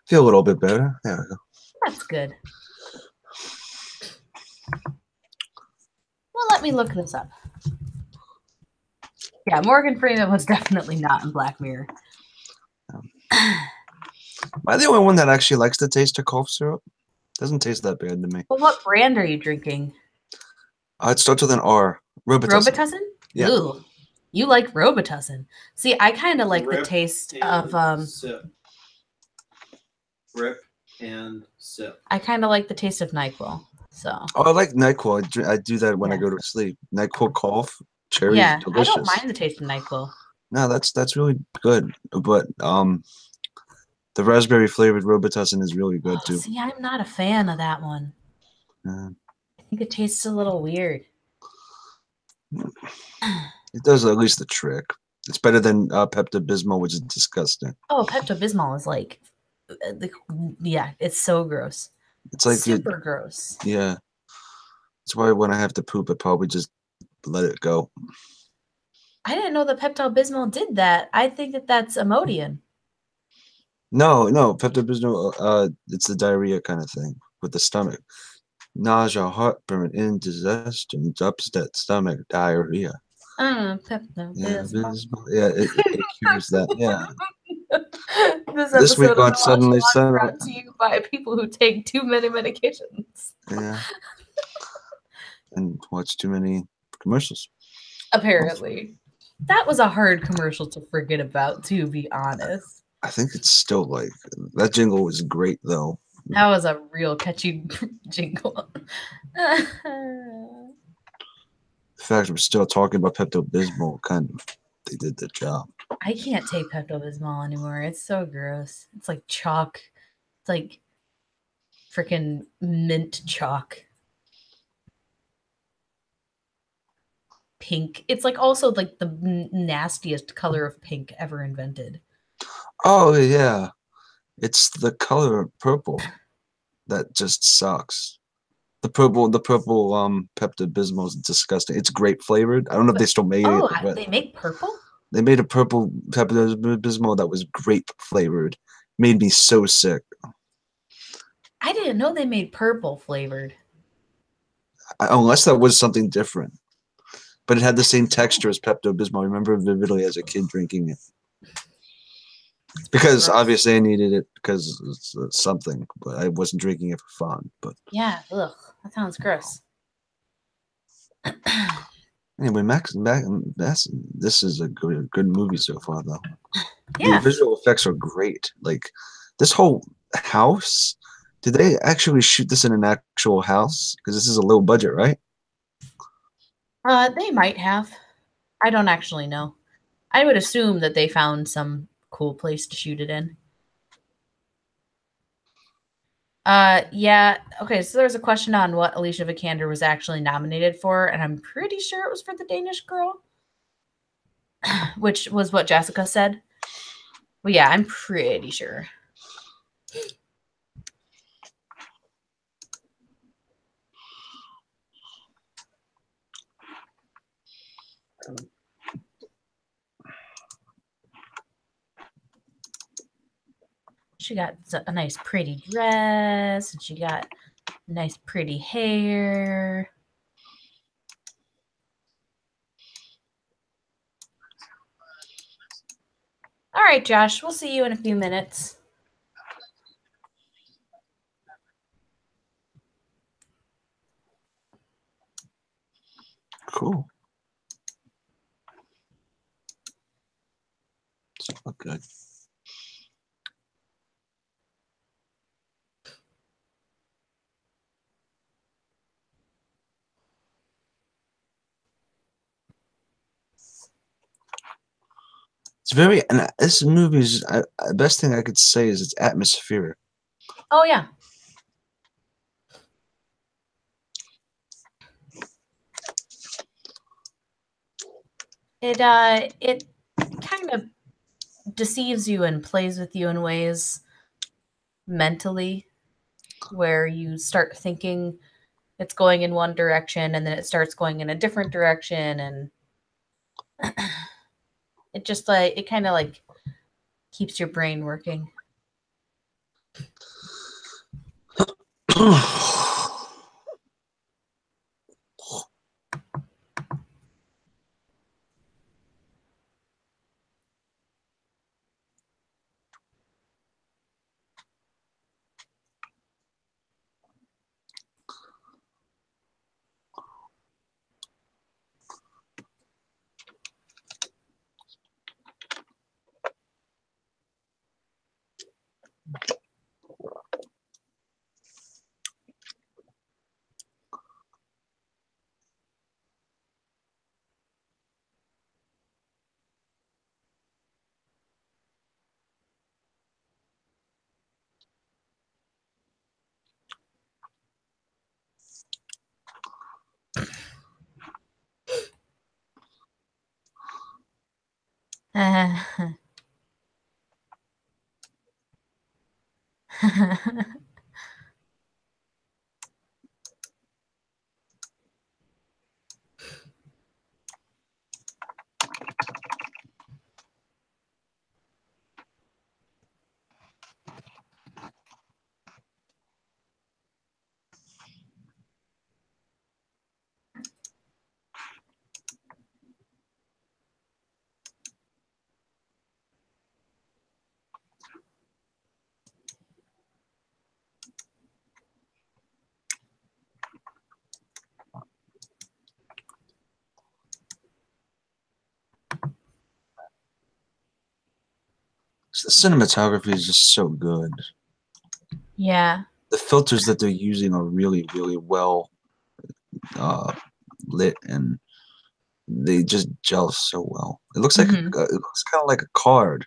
Feel a little bit better. There we go. That's good. Well, let me look this up. Yeah, Morgan Freeman was definitely not in Black Mirror. Am I the only one that actually likes the taste of cough syrup? Doesn't taste that bad to me. Well, what brand are you drinking? It starts with an R. Robitussin. Robitussin? Yeah. Ooh, you like Robitussin. See, I kind of like the Rip taste and of sip. Rip and sip. I kind of like the taste of NyQuil. So Oh, I like NyQuil. I do that when I Yeah. go to sleep. NyQuil cough. Cherry yeah, delicious. I don't mind the taste of NyQuil. No, that's really good. But the raspberry flavored Robitussin is really good too. See, I'm not a fan of that one. Yeah. I think it tastes a little weird. It does at least the trick. It's better than Pepto-Bismol, which is disgusting. Oh, Pepto-Bismol is like, yeah, it's so gross. It's like super gross. Yeah. That's why when I have to poop, I probably just let it go. I didn't know that Pepto-Bismol did that. I think that that's Imodium. No, Pepto-Bismol, it's the diarrhea kind of thing with the stomach. Nausea, heartburn, indigestion, upset stomach, diarrhea. Pepto-Bismol. Yeah, it cures that. Yeah. This week episode on of Suddenly WATCHALONG Sunny. brought to you by people who take too many medications. Yeah. And watch too many commercials. Apparently. That was a hard commercial to forget about, to be honest. I think it's still like that jingle was great though. That was a real catchy jingle. The fact we're still talking about Pepto-Bismol, kind of, they did the job. I can't take Pepto-Bismol anymore. It's so gross. It's like chalk. It's like freaking mint chalk. Pink. It's like also like the nastiest color of pink ever invented. Oh yeah, it's the color purple that just sucks. The purple Pepto-Bismol is disgusting. It's grape flavored. I don't know if they still made it. But They make purple? they made a purple Pepto-Bismol that was grape flavored. Made me so sick. I didn't know they made purple flavored. Unless that was something different. But it had the same texture as Pepto-Bismol. I remember vividly as a kid drinking it. Because obviously I needed it because it's something, but I wasn't drinking it for fun. But yeah, ugh, that sounds gross. Anyway, this is a good movie so far, though. Yeah. The visual effects are great. Like this whole house. Did they actually shoot this in an actual house? Because this is a low budget, right? They might have. I don't actually know. I would assume that they found some cool place to shoot it in. Yeah. Okay, so there's a question on what Alicia Vikander was actually nominated for, and I'm pretty sure it was for The Danish Girl, which was what Jessica said. Well, yeah, I'm pretty sure. She got a nice pretty dress, and she got nice pretty hair. right, Josh. We'll see you in a few minutes. Cool. So good. It's very, and this movie is the best thing I could say is it's atmospheric. Oh yeah. It kind of deceives you and plays with you in ways mentally where you start thinking it's going in one direction and then it starts going in a different direction, and it just like it kind of like keeps your brain working. The cinematography is just so good. Yeah. The filters that they're using are really, really well lit, and they just gel so well. It looks like it looks kind of like a card.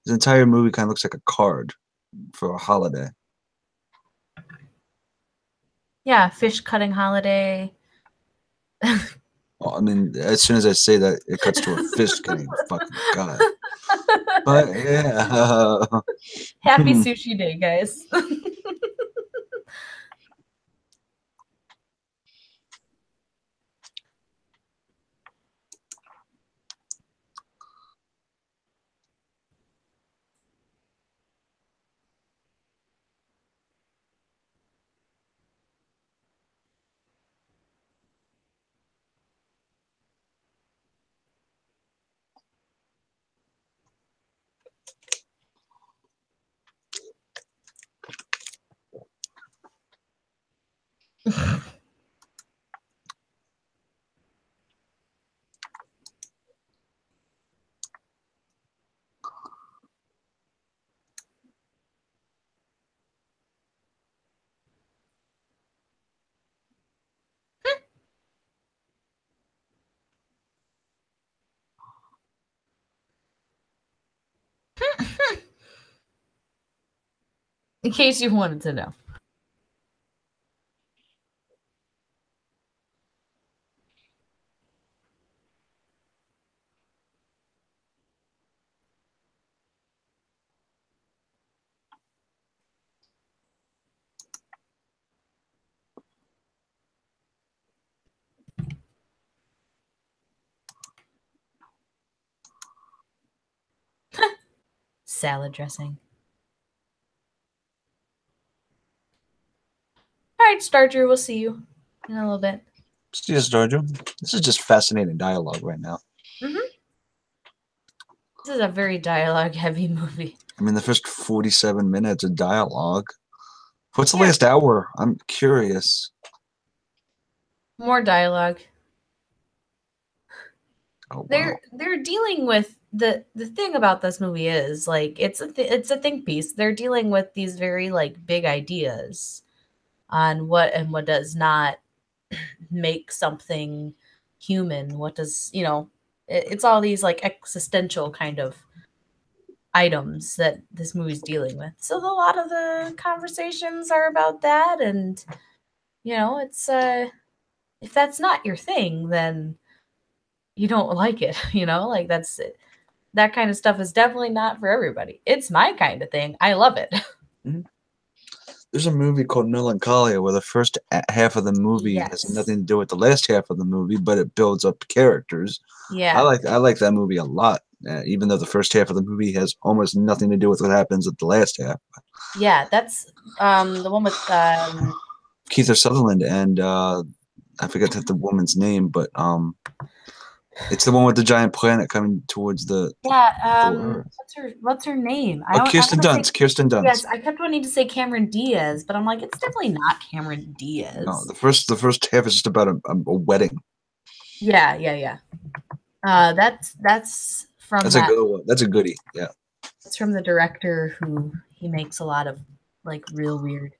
This entire movie kind of looks like a card for a holiday. Yeah, fish cutting holiday. Well, I mean, as soon as I say that, it cuts to a fish getting fucking god. But yeah. Happy Sushi Day, guys. In case you wanted to know. Salad dressing. All right, Starger, we'll see you in a little bit. See you, Georgia. This is just fascinating dialogue right now. This is a very dialogue-heavy movie. I mean, the first 47 minutes of dialogue. What's the Yeah. last hour? I'm curious. More dialogue. Oh, wow. They're dealing with the thing about this movie is like it's a think piece. They're dealing with these very like big ideas on what and what does not make something human. What does it's all these like existential kind of items that this movie's dealing with. So a lot of the conversations are about that, and it's if that's not your thing, then you don't like it. Like that's it. That kind of stuff is definitely not for everybody. It's my kind of thing. I love it. Mhm. There's a movie called Melancholia where the first half of the movie has Yes. nothing to do with the last half of the movie, but it builds up characters. Yeah. I like that movie a lot, even though the first half of the movie has almost nothing to do with what happens at the last half. Yeah, that's the one with Keith Sutherland and I forget the woman's name, but it's the one with the giant planet coming towards the Earth. what's her name? Oh, Kirsten wanna Dunst. say, Kirsten Dunst. yes, I kept wanting to say Cameron Diaz, but I'm like, it's definitely not Cameron Diaz. No, the first half is just about a wedding. Yeah. That's from That's a good one. That's a goodie. Yeah. It's from the director who he makes a lot of like real weird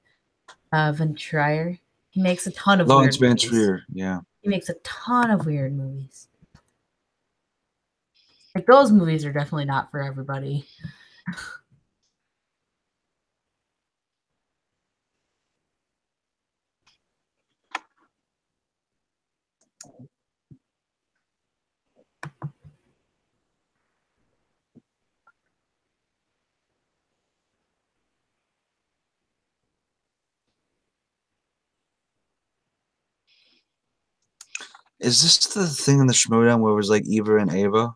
Von Trier. He makes a ton of Lawrence weird Van movies. Trier. Yeah. He makes a ton of weird movies. Like those movies are definitely not for everybody. Is this the thing in the Schmodown where it was like Eva and Ava?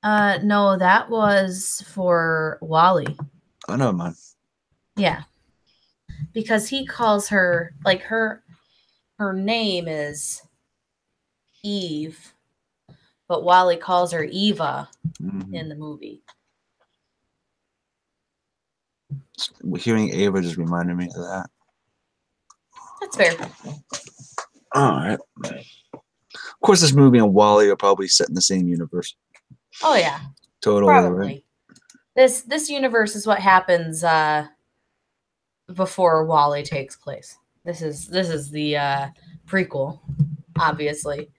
No, that was for Wally. Oh, no, man. Yeah. Because he calls her like her name is Eve, but Wally calls her Eva in the movie. Hearing Ava just reminded me of that. That's fair. All right. Of course, this movie and Wally are probably set in the same universe. Oh yeah. Totally, Probably. right? This universe is what happens before Wally takes place. This is the prequel, obviously.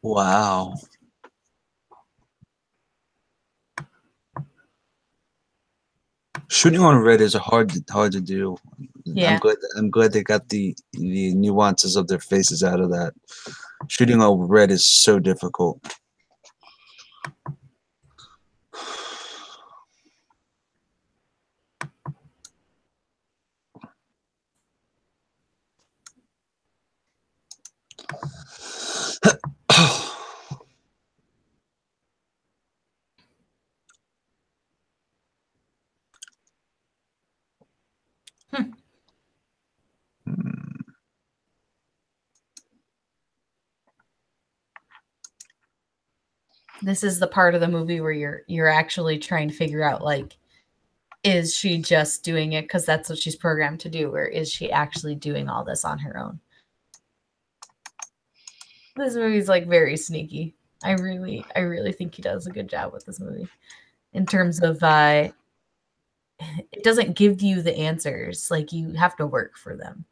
Wow. Shooting on red is hard to do. Yeah. I'm glad they got the nuances of their faces out of that. Shooting all red is so difficult. This is the part of the movie where you're actually trying to figure out, like, is she just doing it because that's what she's programmed to do, or is she actually doing all this on her own? This movie's like very sneaky. I really think he does a good job with this movie in terms of it doesn't give you the answers, like you have to work for them.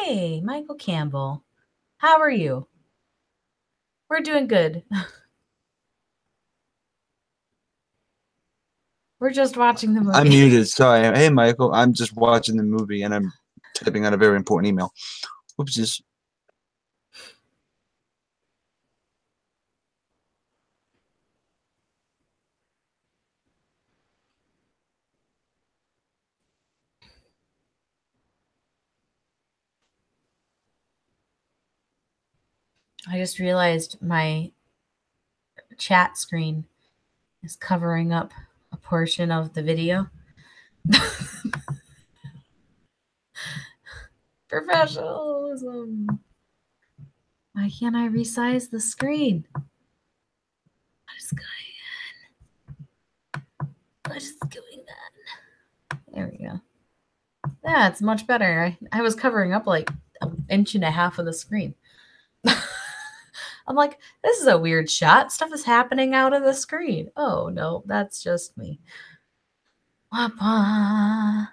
Hey, Michael Campbell. How are you? We're doing good. We're just watching the movie. I'm muted. Sorry. Hey, Michael. I'm just watching the movie and I'm typing out a very important email. Whoopsies. I just realized my chat screen is covering up a portion of the video. Professionalism. Why can't I resize the screen? What is going on? What is going on? There we go. Yeah, it's much better. I was covering up like 1.5 inches of the screen. I'm like, this is a weird shot. Stuff is happening out of the screen. Oh, no, that's just me. Wah-wah.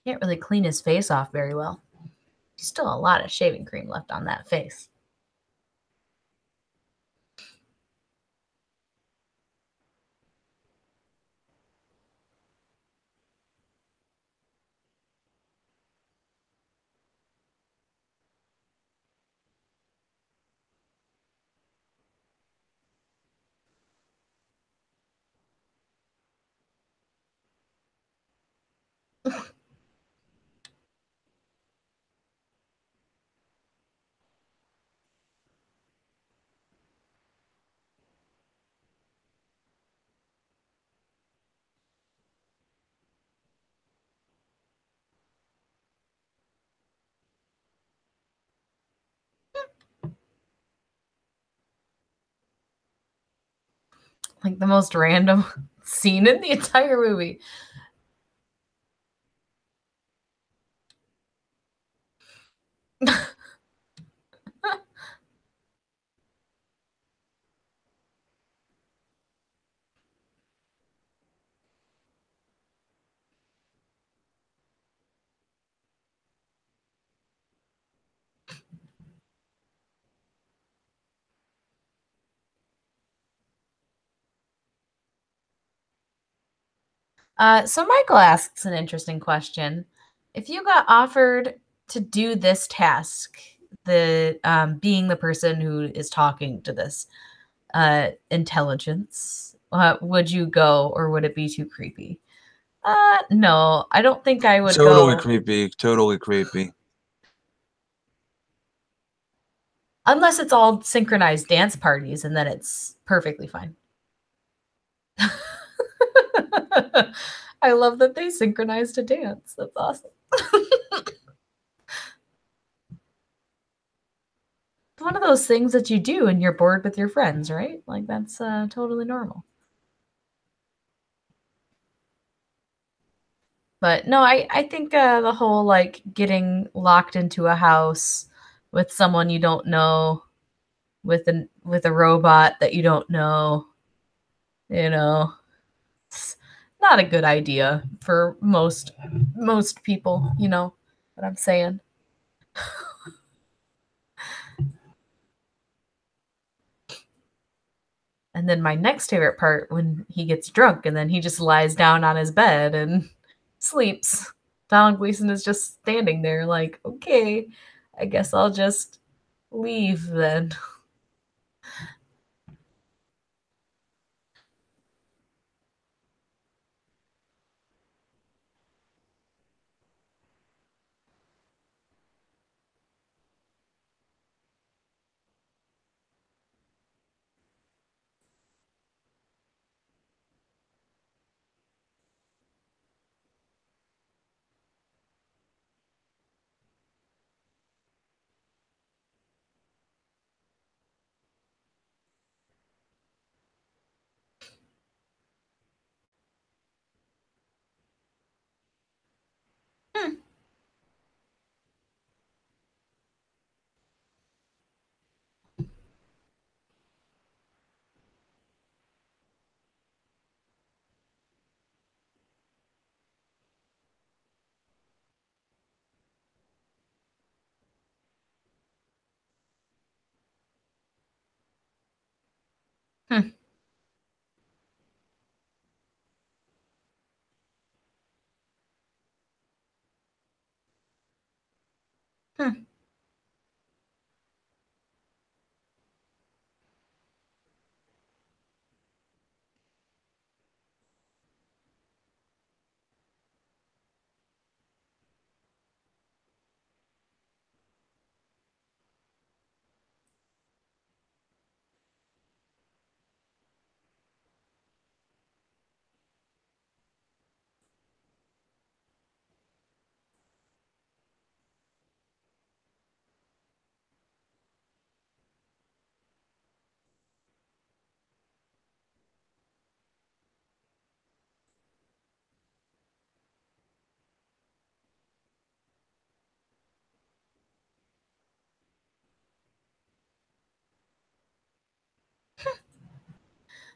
Can't really clean his face off very well. Still a lot of shaving cream left on that face. Like the most random scene in the entire movie. So Michael asks an interesting question. If you got offered to do this task, the being the person who is talking to this intelligence, would you go or would it be too creepy? No, I don't think I would Totally go creepy. Totally creepy. unless it's all synchronized dance parties, and then it's perfectly fine. I love that they synchronized a dance. That's awesome. It's one of those things that you do and you're bored with your friends, right? Like that's totally normal. But no, I think the whole like getting locked into a house with someone you don't know, with a robot that you don't know, you know, it's not a good idea for most people, you know what I'm saying. And then my next favorite part when he gets drunk and then he just lies down on his bed and sleeps. Donald Gleason is just standing there like, okay, I guess I'll just leave then. Hmm. Hmm. Hmm.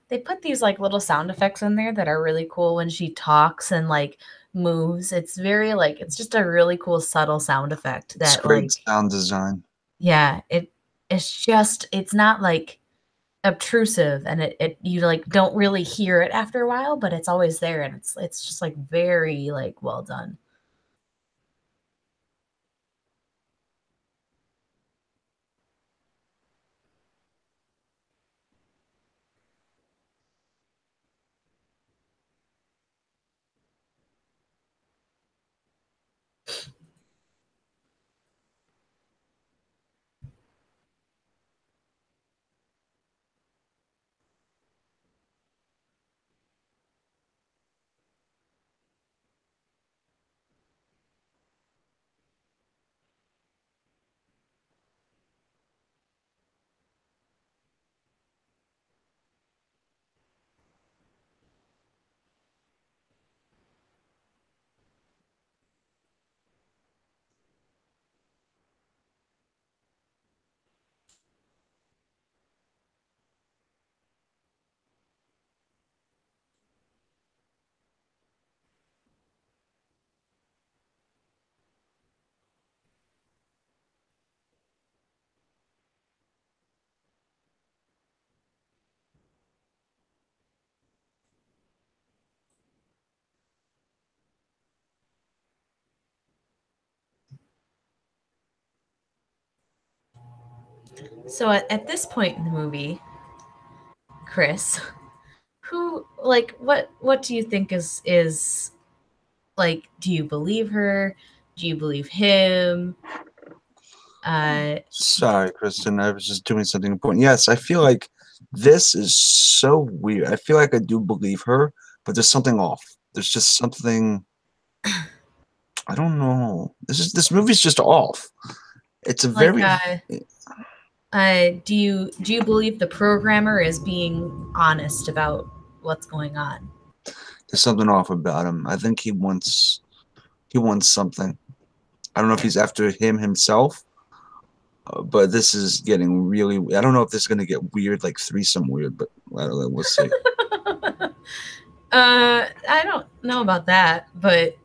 They put these like little sound effects in there that are really cool when she talks and like moves. It's very like it's just a really cool subtle sound effect It's that great like sound design. yeah, it's not like obtrusive and it you like don't really hear it after a while, but it's always there and it's just like very like well done. So at this point in the movie, Chris, who like what do you think is like, do you believe her? Do you believe him? Sorry, Kristen. I was just doing something important. Yes, I feel like this is so weird. I feel like I do believe her, but there's something off. There's just something. I don't know. This movie's just off. It's a like very. do you believe the programmer is being honest about what's going on? There's something off about him. I think he wants something. I don't know if he's after him himself, but this is getting really. I don't know if this is gonna get weird, like threesome weird, but I don't know. We'll see. I don't know about that, but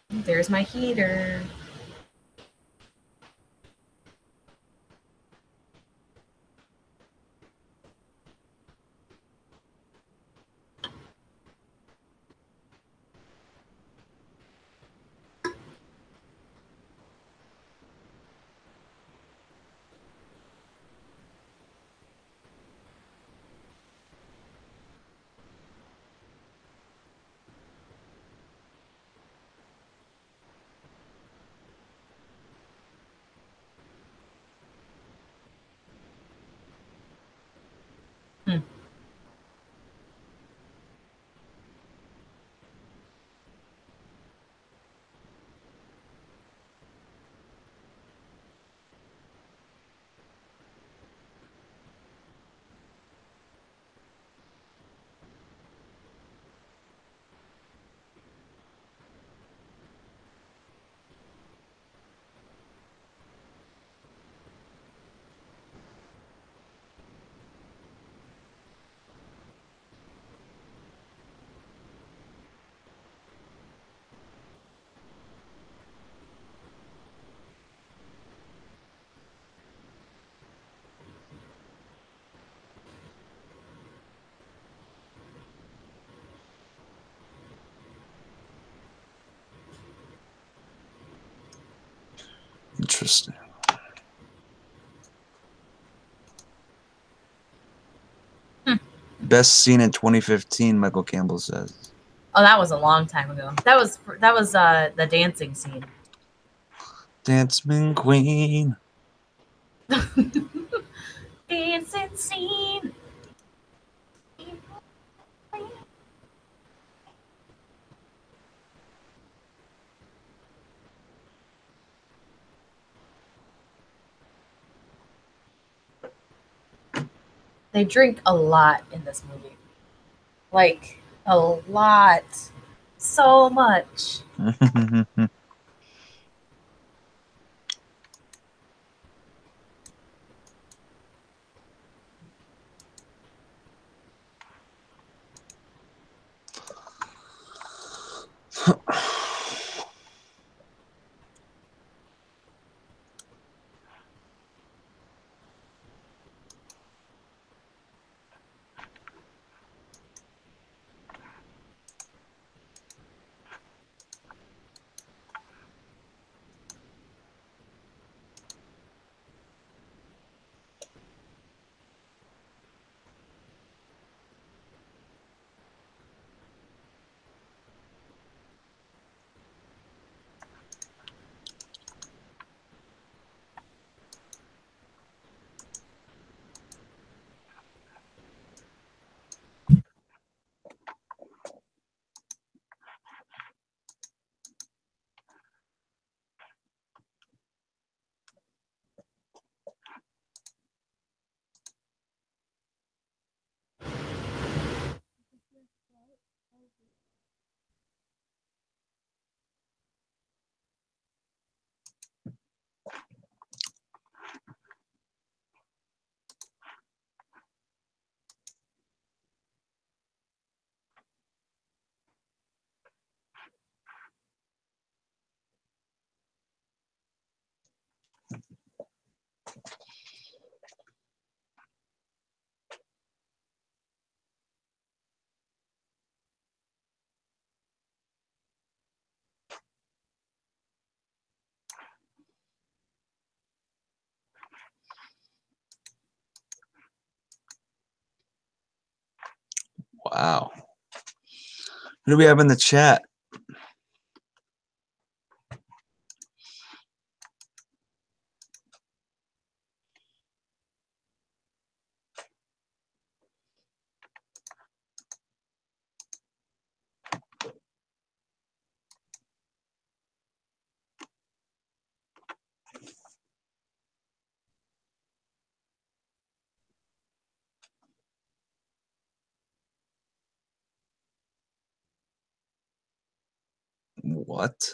there's my heater. Hmm. Interesting. Best scene in 2015, Michael Campbell says. Oh, that was a long time ago. That was the dancing scene. Dancing Queen. Dancing scene. They drink a lot in this movie. Like a lot. So much. Wow. Who do we have in the chat? What?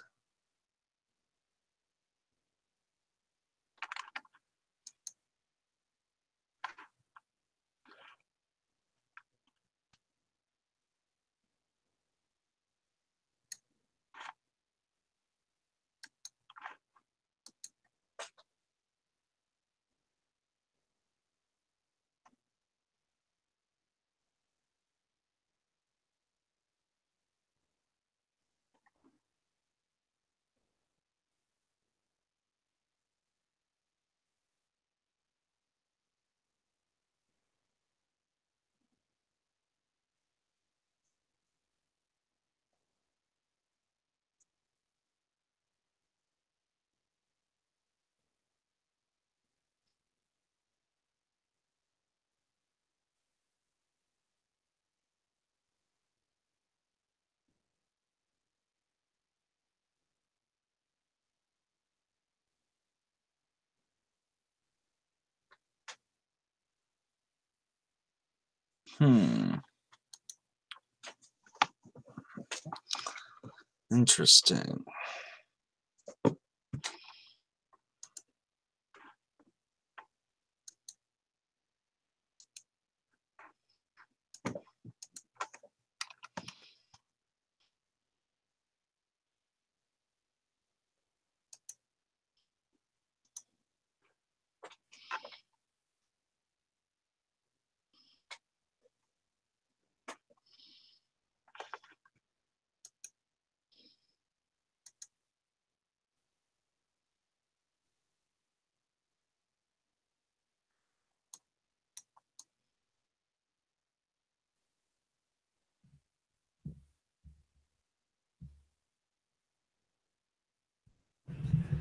Interesting.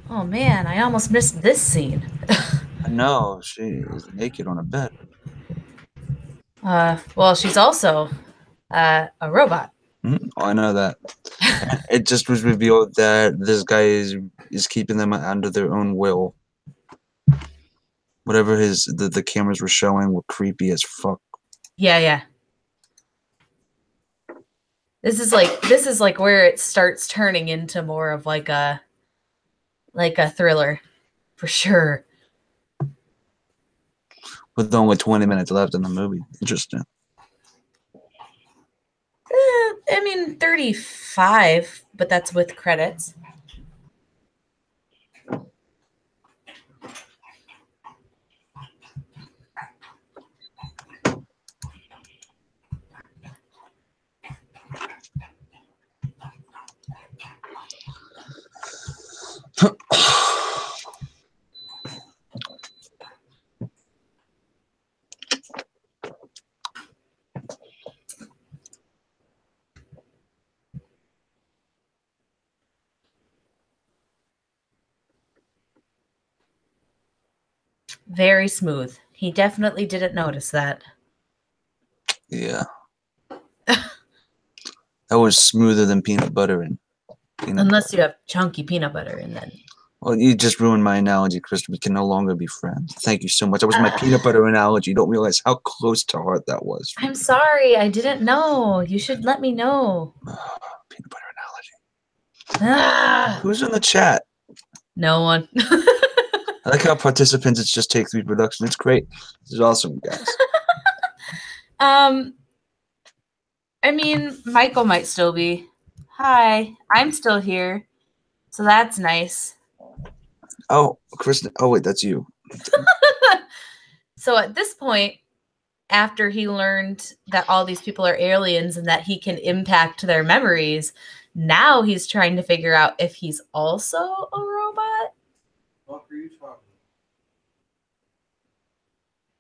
Oh man, I almost missed this scene. I know. She is naked on a bed. Well, she's also a robot. Oh, I know that. It just was revealed that this guy is keeping them under their own will. Whatever the cameras were showing were creepy as fuck. Yeah. This is like where it starts turning into more of like a thriller, for sure. With only 20 minutes left in the movie. Interesting. I mean 35, but that's with credits. Very smooth. He definitely didn't notice that. Yeah. That was smoother than peanut butter and Unless you have chunky peanut butter and then. Well, you just ruined my analogy, Krista. We can no longer be friends. Thank you so much. That was my peanut butter analogy. You don't realize how close to heart that was. I'm sorry. I didn't know. You should let me know. Peanut butter analogy. Who's in the chat? No one. I like how participants, it's just Take 3 production. It's great. This is awesome, guys. I mean, Michael might still be. Hi, I'm still here. So that's nice. Oh, Kristen. Oh, wait, that's you. So at this point, after he learned that all these people are aliens and that he can impact their memories, now he's trying to figure out if he's also a robot. What are you talking?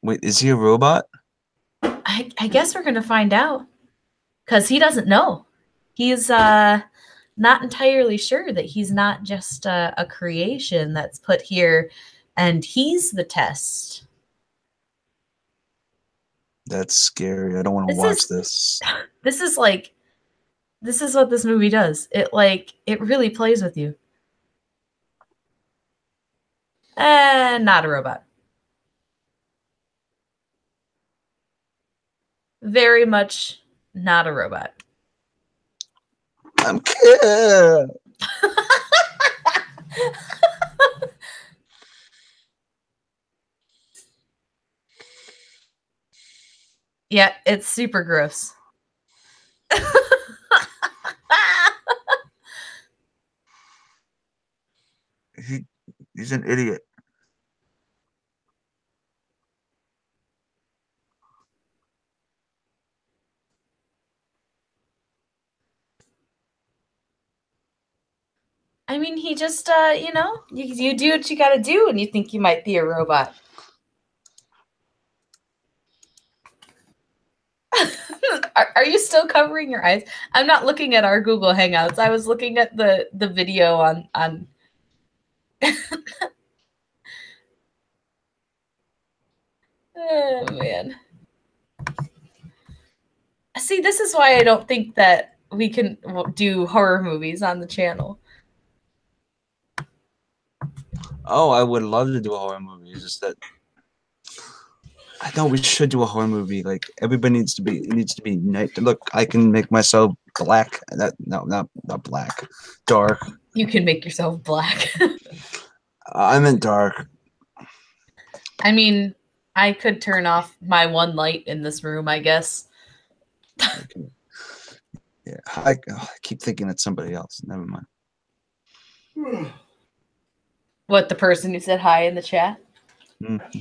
Wait, is he a robot? I guess we're going to find out. because he doesn't know. He's not entirely sure that he's not just a creation that's put here, and he's the test. That's scary. I don't want to watch this. This is like, this is what this movie does. It really plays with you. And not a robot. Very much not a robot. I'm scared. Yeah, it's super gross. He's an idiot. I mean, he just, you know, you do what you gotta do when you think you might be a robot. Are you still covering your eyes? I'm not looking at our Google Hangouts. I was looking at the video on Oh, man. See, this is why I don't think that we can do horror movies on the channel. Oh, I would love to do a horror movie. It's just that I know we should do a horror movie. Like everybody needs to be night. Look, I can make myself black. Not black, dark. You can make yourself black. I meant dark. I mean, I could turn off my one light in this room, I guess. Yeah, I keep thinking it's somebody else. Never mind. What, the person who said hi in the chat? Mm-hmm.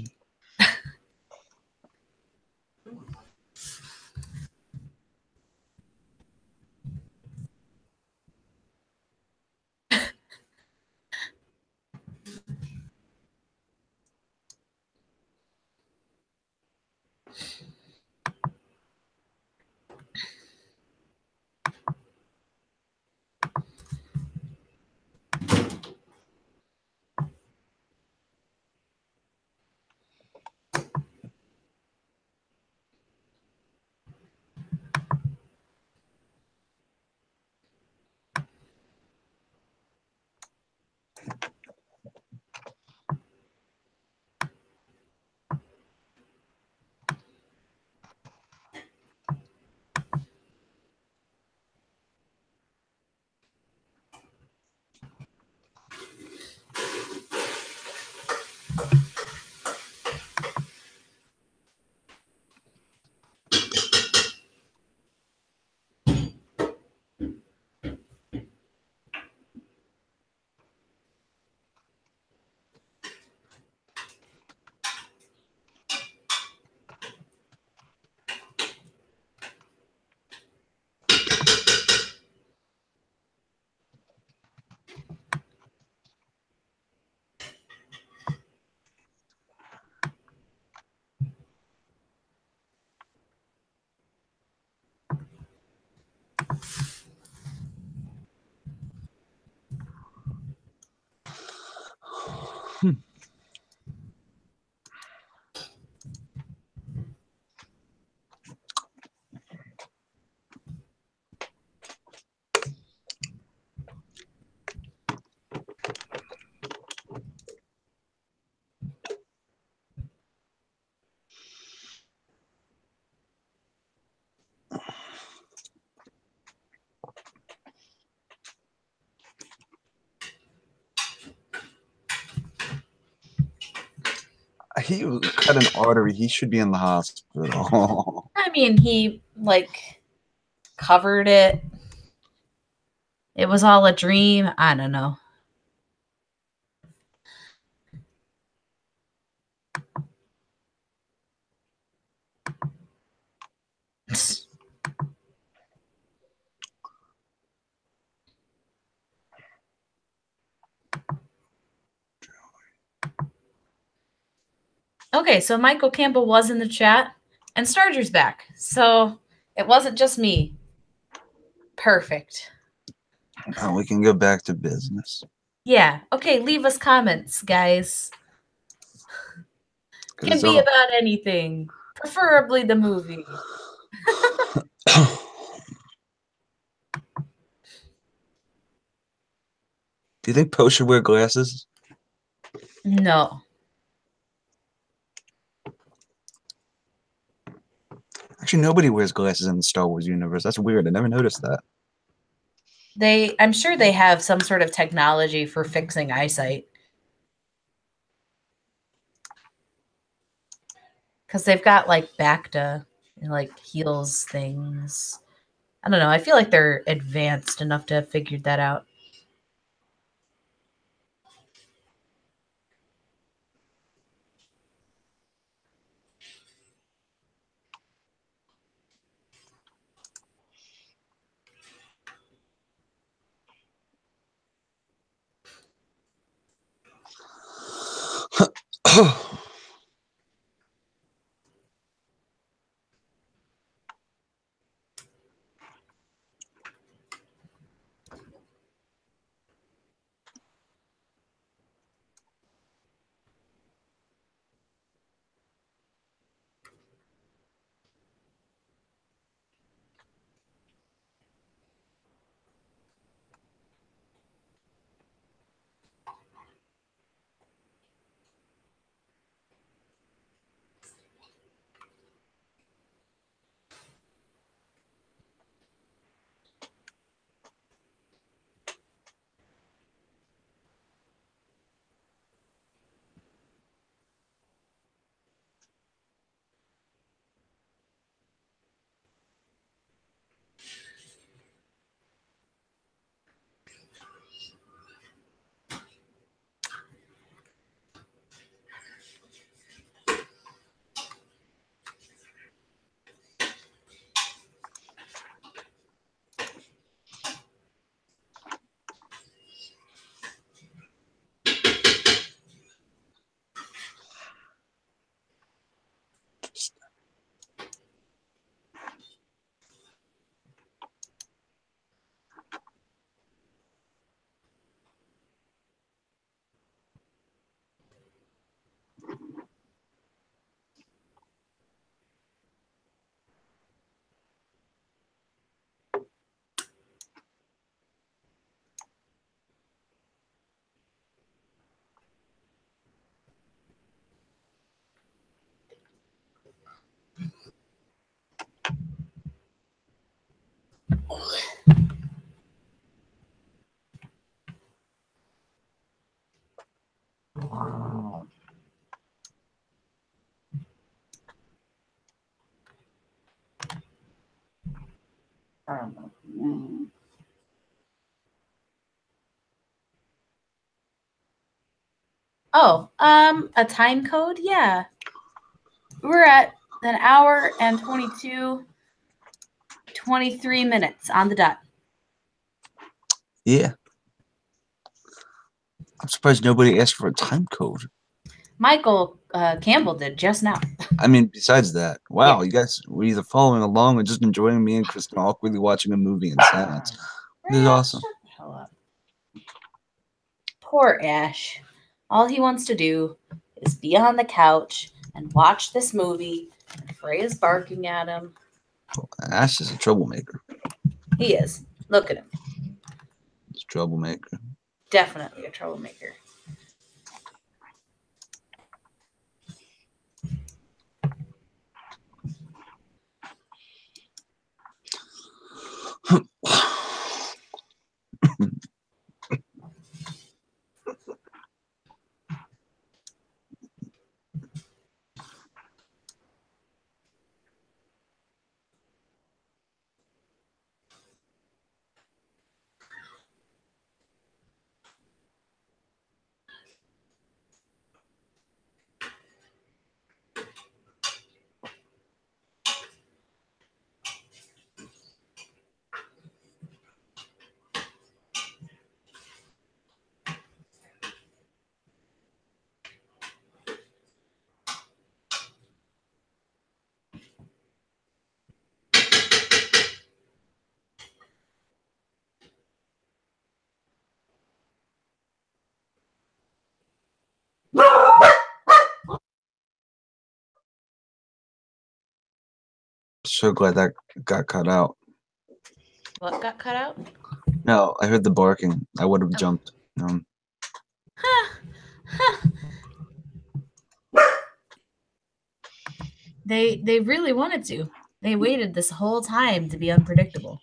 He cut an artery. He should be in the hospital. I mean, he, like, covered it. It was all a dream. I don't know. Okay, so Michael Campbell was in the chat, and Starger's back. So it wasn't just me. Perfect. Now we can go back to business. Yeah. Okay, leave us comments, guys. Can be about anything, preferably the movie. Do you think Poe should wear glasses? No. Actually, nobody wears glasses in the Star Wars universe. That's weird. I never noticed that. I'm sure they have some sort of technology for fixing eyesight. Because they've got like Bacta and like heals things. I don't know. I feel like they're advanced enough to have figured that out. Oh, a time code? Yeah. We're at an hour and 23 minutes on the dot. Yeah. I'm surprised nobody asked for a time code. Michael Campbell did just now. I mean, besides that, wow, Yeah. you guys were either following along or just enjoying me and Kristen awkwardly watching a movie in silence. This is awesome. Shut the hell up. Poor Ash. All he wants to do is be on the couch and watch this movie, and Frey is barking at him. Ash is a troublemaker. He is. Look at him. He's a troublemaker. Definitely a troublemaker. So glad that got cut out. What got cut out? No, I heard the barking. I would have jumped. They really wanted to. They waited this whole time to be unpredictable.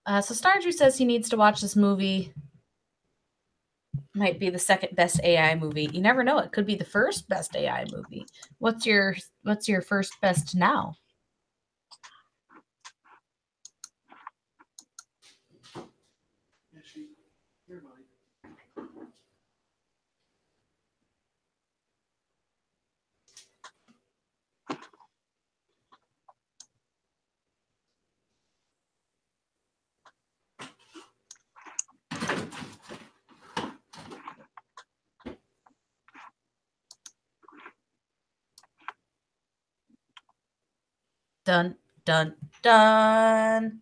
So Stardew says he needs to watch this movie. Might be the second best AI movie. You never know. It could be the first best AI movie. What's your first best now? Dun, dun, dun.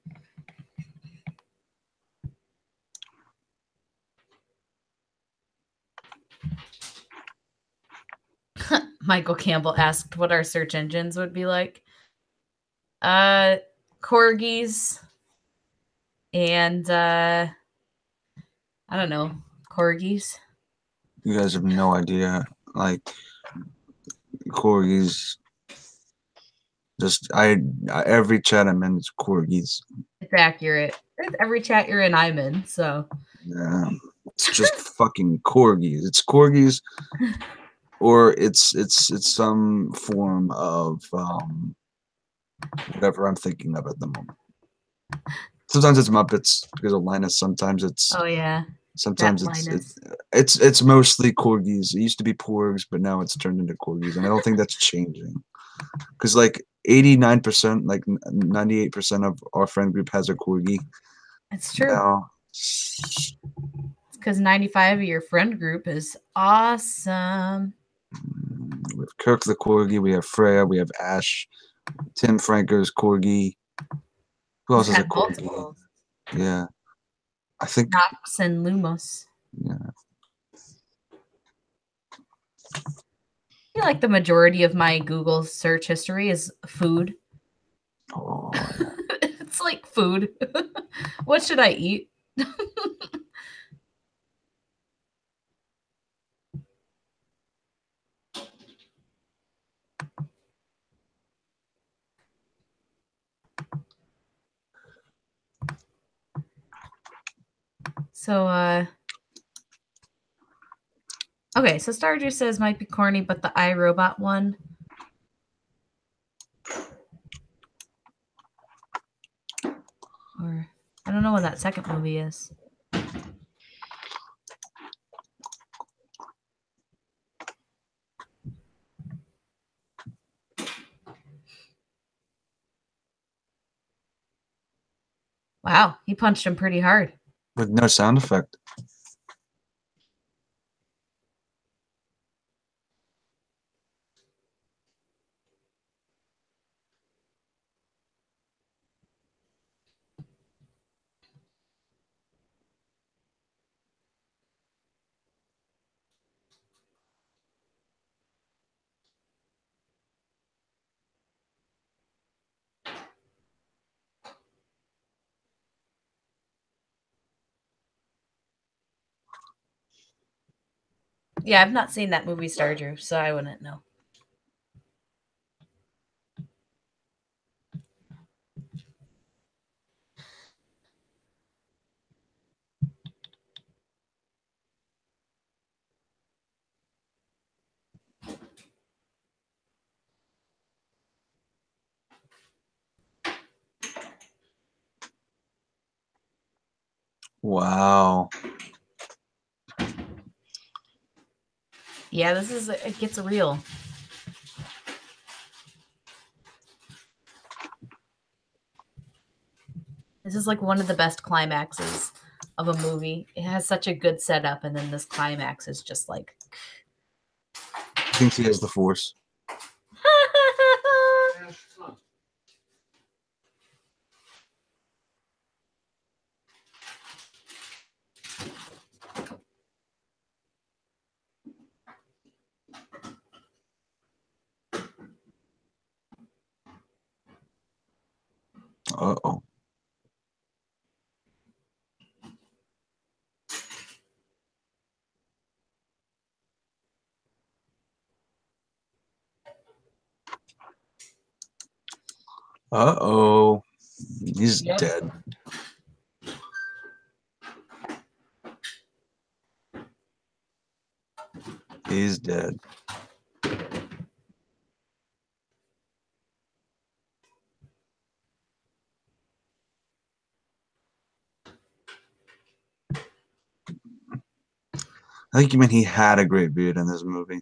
Michael Campbell asked what our search engines would be like. Corgis and I don't know, corgis. You guys have no idea. Like corgis. Just every chat I'm in is corgis. It's accurate. It's every chat you're in, I'm in. So yeah, it's just fucking corgis. It's corgis, or it's some form of whatever I'm thinking of at the moment. Sometimes it's Muppets because of Linus. Sometimes it's Sometimes it's mostly corgis. It used to be porgs, but now it's turned into corgis, and I don't think that's changing. Because like 89%, like 98% of our friend group has a corgi. It's true. Now, it's because 95 of your friend group is awesome. We have Kirk the corgi. We have Freya. We have Ash. Tim Franco's corgi. Who else has a corgi? Multiple. Yeah, I think Knox and Lumos. Yeah. I feel like the majority of my Google search history is food. Oh, it's like food. What should I eat? So, okay, so Stardew says might be corny, but the iRobot one. Or, I don't know what that second movie is. Wow, he punched him pretty hard. With no sound effect. Yeah, I've not seen that movie, Stardew, so I wouldn't know. Wow. Yeah, it gets real. This is like one of the best climaxes of a movie. It has such a good setup, and then this climax is just like. I think he has the Force. Uh-oh. Uh-oh. He's dead. He's dead. I think you meant he had a great beard in this movie.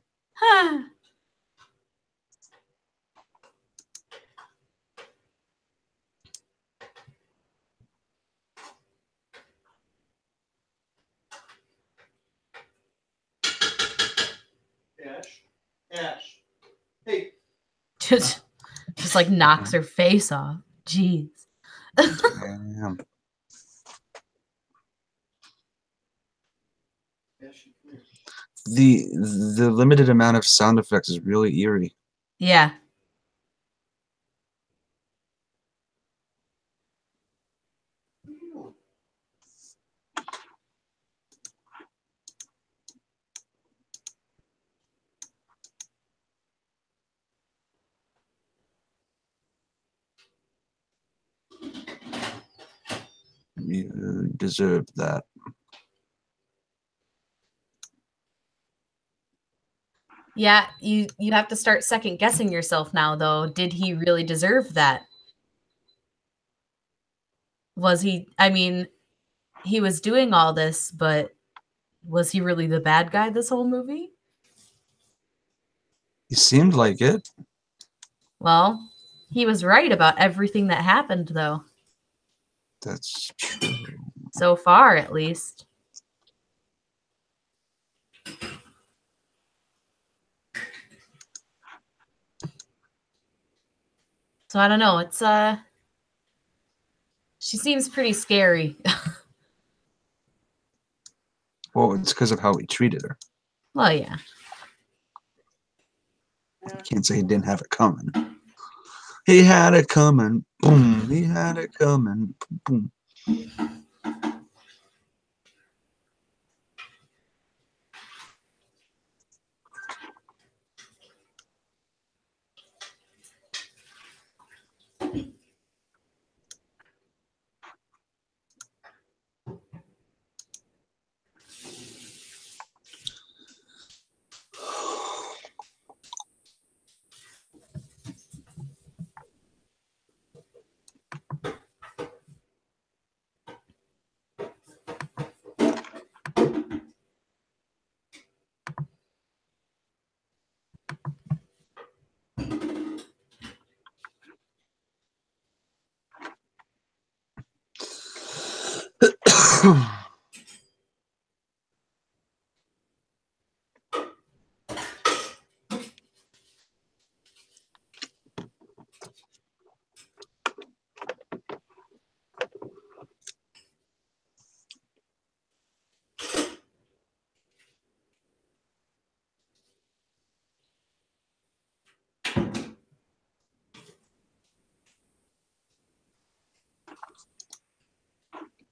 Ash. Hey. Just like knocks her face off. Jeez. Damn. The limited amount of sound effects is really eerie. Yeah. You deserve that. Yeah, you have to start second guessing yourself now, though. Did he really deserve that? Was he? I mean, he was doing all this, but was he really the bad guy this whole movie? He seemed like it. Well, he was right about everything that happened, though. That's true. So far, at least. So I don't know. It's she seems pretty scary. Well, it's because of how he treated her. Well, yeah. You can't say he didn't have it coming. He had it coming. Boom. He had it coming. Boom.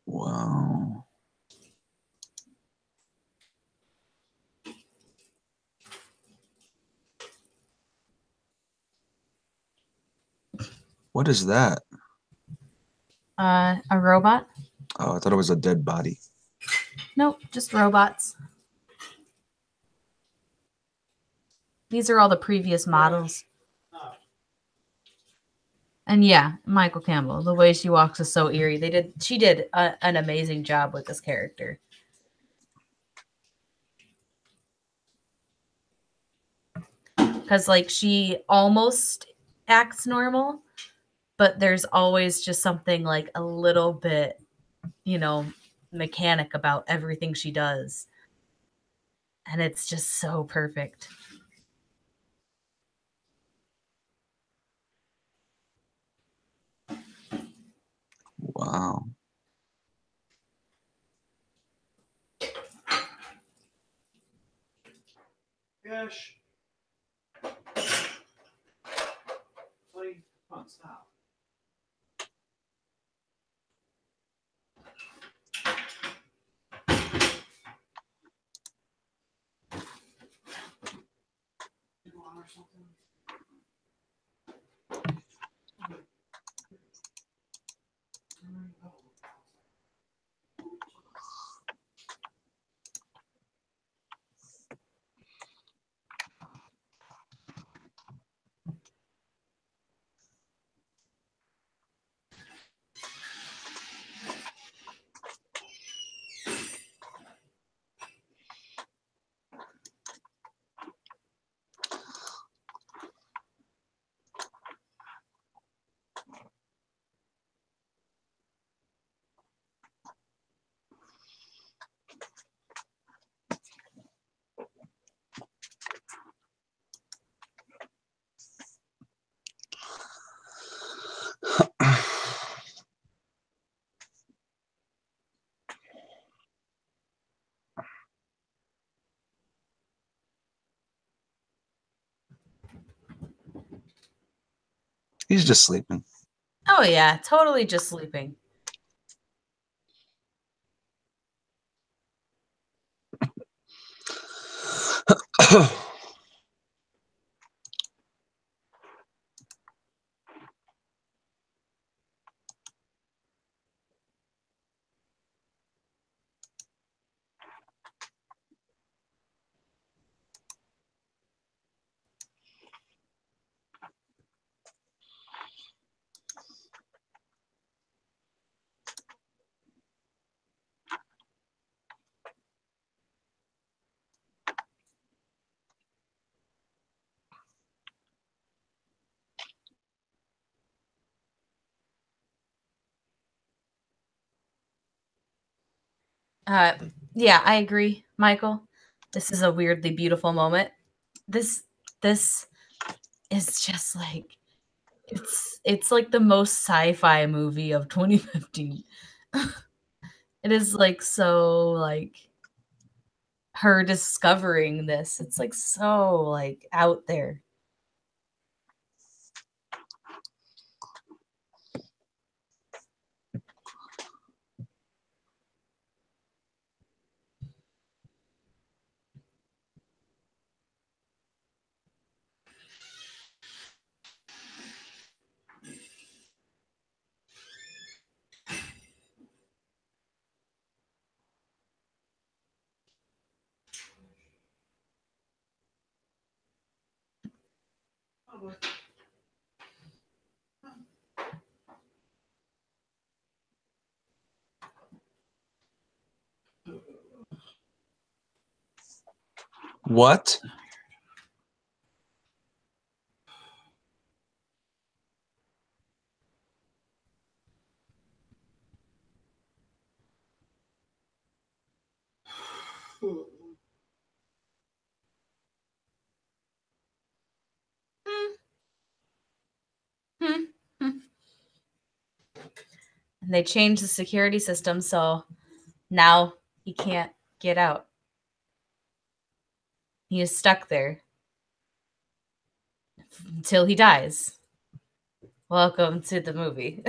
Wow. What is that? A robot? Oh, I thought it was a dead body. Nope, just robots. These are all the previous models. And yeah, Michael Campbell, the way she walks is so eerie. She did an amazing job with this character. because like she almost acts normal, but there's always just something like a little bit, you know, mechanic about everything she does. And it's just so perfect. Wow. Gosh. Buddy, come on, stop. You go on or something? He's just sleeping. Oh yeah, totally just sleeping. Yeah, I agree, Michael. This is a weirdly beautiful moment. This is just like it's like the most sci-fi movie of 2015. It is like so like her discovering this. It's like so like out there. What? Hmm. Hmm. And they changed the security system so now he can't get out. He is stuck there until he dies. Welcome to the movie.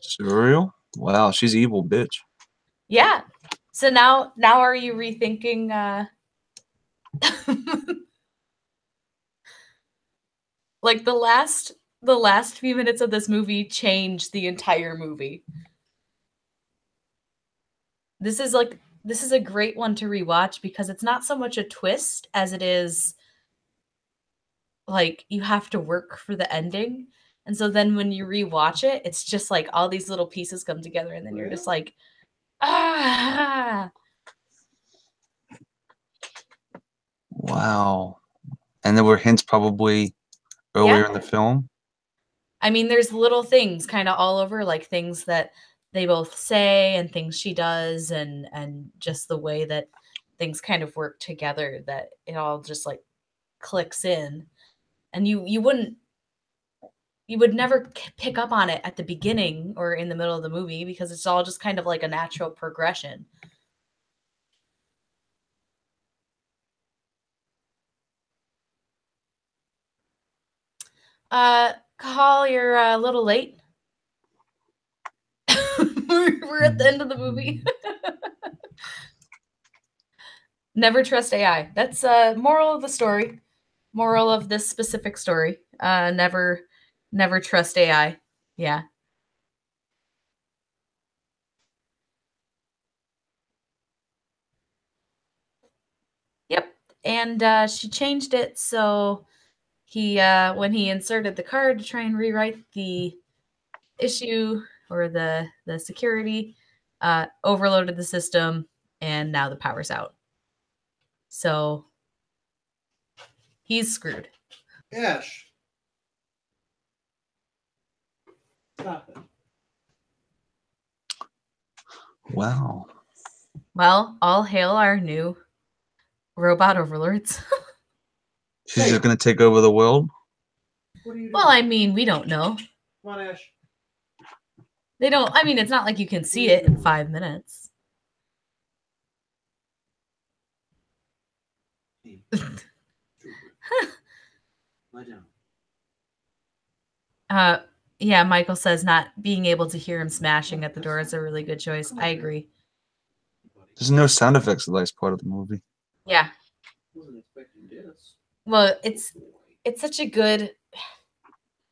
Surreal? Wow, she's evil, bitch. Yeah. So now are you rethinking like the last few minutes of this movie changed the entire movie. This is a great one to rewatch because it's not so much a twist as it is like you have to work for the ending. And so then when you rewatch it, it's just like all these little pieces come together and then you're just like, ah. Wow. And there were hints probably earlier Yeah. in the film. I mean, there's little things kind of all over, like things that they both say and things she does, and just the way that things kind of work together, that it all just like clicks in. And you would never pick up on it at the beginning or in the middle of the movie because it's all just kind of like a natural progression. Call, you're a little late. We're at the end of the movie. Never trust AI. That's moral of the story. Moral of this specific story. Never trust AI. Yeah. Yep. And she changed it so he when he inserted the card to try and rewrite the issue or the security, overloaded the system, and now the power's out. So he's screwed. Ash. Stop it. Wow. Well, all hail our new robot overlords. She's just going to take over the world? What are you doing? Well, I mean, we don't know. Come on, Ash. They don't, I mean, it's not like you can see it in 5 minutes. Lie down. Yeah, Michael says not being able to hear him smashing at the door is a really good choice. I agree. There's no sound effects the last part of the movie. Yeah. Wasn't expecting this. Well, it's such a good,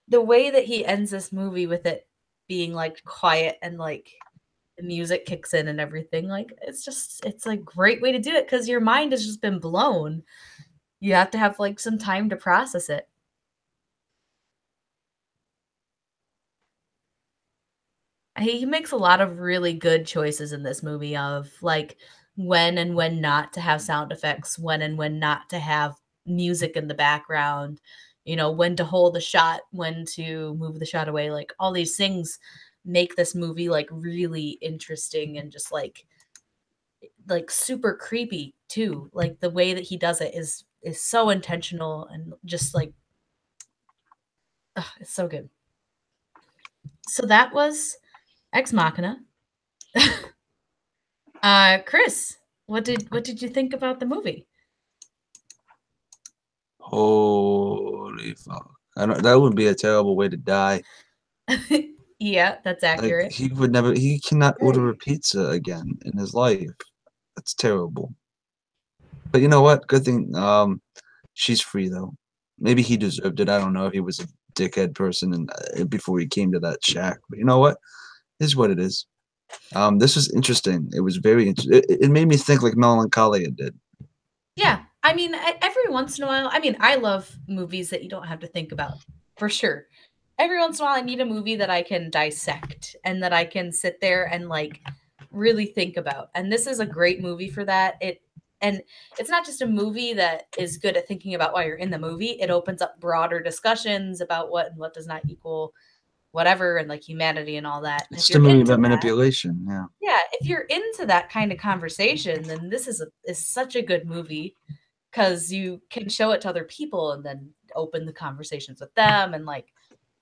the way that he ends this movie with it being like quiet and like the music kicks in and everything, like it's a great way to do it because your mind has just been blown. You have to have like some time to process it. He makes a lot of really good choices in this movie of like when and when not to have sound effects, when and when not to have music in the background, you know, when to hold the shot, when to move the shot away. Like all these things make this movie like really interesting and just like super creepy too. Like the way that he does it is so intentional and just like it's so good. So that was Ex Machina. Chris, what did you think about the movie? Holy fuck. That would be a terrible way to die. Yeah, that's accurate. Like, he cannot order a pizza again in his life. That's terrible. But you know what? Good thing she's free though. Maybe he deserved it. I don't know if he was a dickhead person and before he came to that shack. But you know what? This is what it is. This was interesting. It was very interesting. It made me think like Melancholia did. Yeah, I mean, every once in a while, I mean, I love movies that you don't have to think about, for sure. Every once in a while, I need a movie that I can dissect and that I can sit there and like really think about. And this is a great movie for that. And it's not just a movie that is good at thinking about while you're in the movie. It opens up broader discussions about what and what does not equal whatever and like humanity and all that. It's just a movie about manipulation. Yeah. Yeah, if you're into that kind of conversation, then this is such a good movie because you can show it to other people and then open the conversations with them, and like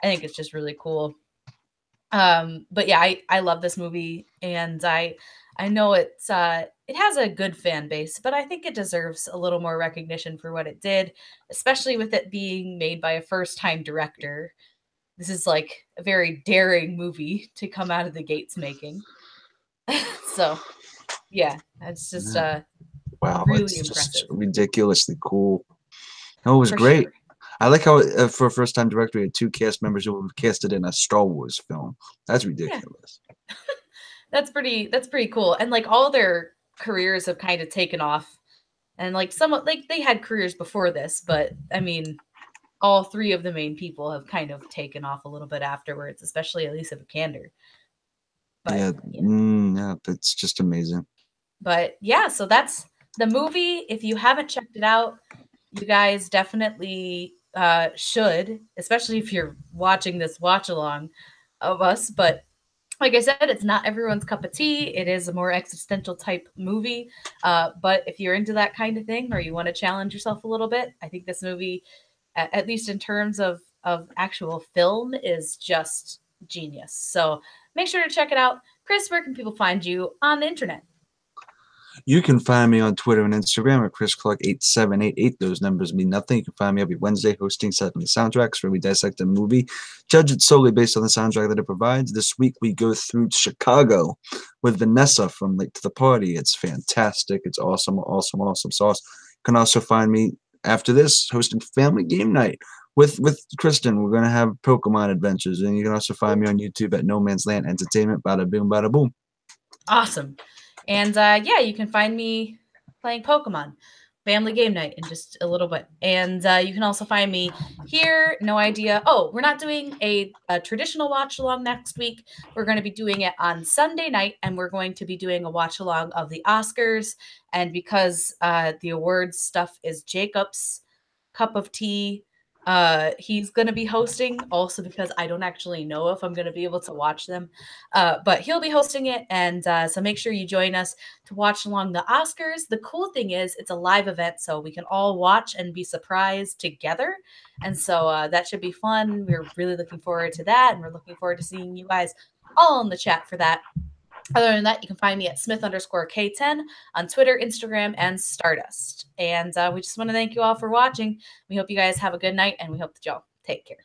I think it's just really cool. But yeah, I love this movie, and I know it has a good fan base, but I think it deserves a little more recognition for what it did, especially with it being made by a first-time director. This is like a very daring movie to come out of the gates making. So, yeah, it's just wow, really it's impressive. just ridiculously cool. No, it was great. Sure. I like how for a first-time director, he had 2 cast members who were casted in a Star Wars film. That's ridiculous. Yeah. That's pretty cool. And like all their careers have kind of taken off, and like somewhat like they had careers before this, but I mean, all 3 of the main people have kind of taken off a little bit afterwards, especially Elisa Vikander. But, yeah, it's just amazing. But yeah, so that's the movie. If you haven't checked it out, you guys definitely should, especially if you're watching this watch along of us. But like I said, it's not everyone's cup of tea. It is a more existential type movie. But if you're into that kind of thing, or you want to challenge yourself a little bit, I think this movie, at least in terms of actual film, is just genius. So make sure to check it out. Chris, where can people find you on the internet? You can find me on Twitter and Instagram at ChrisClark8788. Those numbers mean nothing. You can find me every Wednesday hosting Suddenly Soundtracks, where we dissect a movie, judge it solely based on the soundtrack that it provides. This week we go through Chicago with Vanessa from Late to the Party. It's fantastic. It's awesome, awesome, awesome sauce. You can also find me after this hosting Family Game Night with Kristen. We're going to have Pokemon adventures. And you can also find me on YouTube at No Man's Land Entertainment. Bada boom, bada boom. Awesome. And yeah, you can find me playing Pokemon Family Game Night in just a little bit. And you can also find me here. No idea. Oh, we're not doing a traditional watch along next week. We're going to be doing it on Sunday night, and we're going to be doing a watch along of the Oscars. And because the awards stuff is Jacob's cup of tea, he's going to be hosting, also because I don't actually know if I'm going to be able to watch them, but he'll be hosting it. And so make sure you join us to watch along the Oscars. The cool thing is it's a live event, so we can all watch and be surprised together. And so that should be fun. We're really looking forward to that, and we're looking forward to seeing you guys all in the chat for that. Other than that, you can find me at Smith_K10 on Twitter, Instagram, and Stardust. And we just want to thank you all for watching. We hope you guys have a good night, and we hope that y'all take care.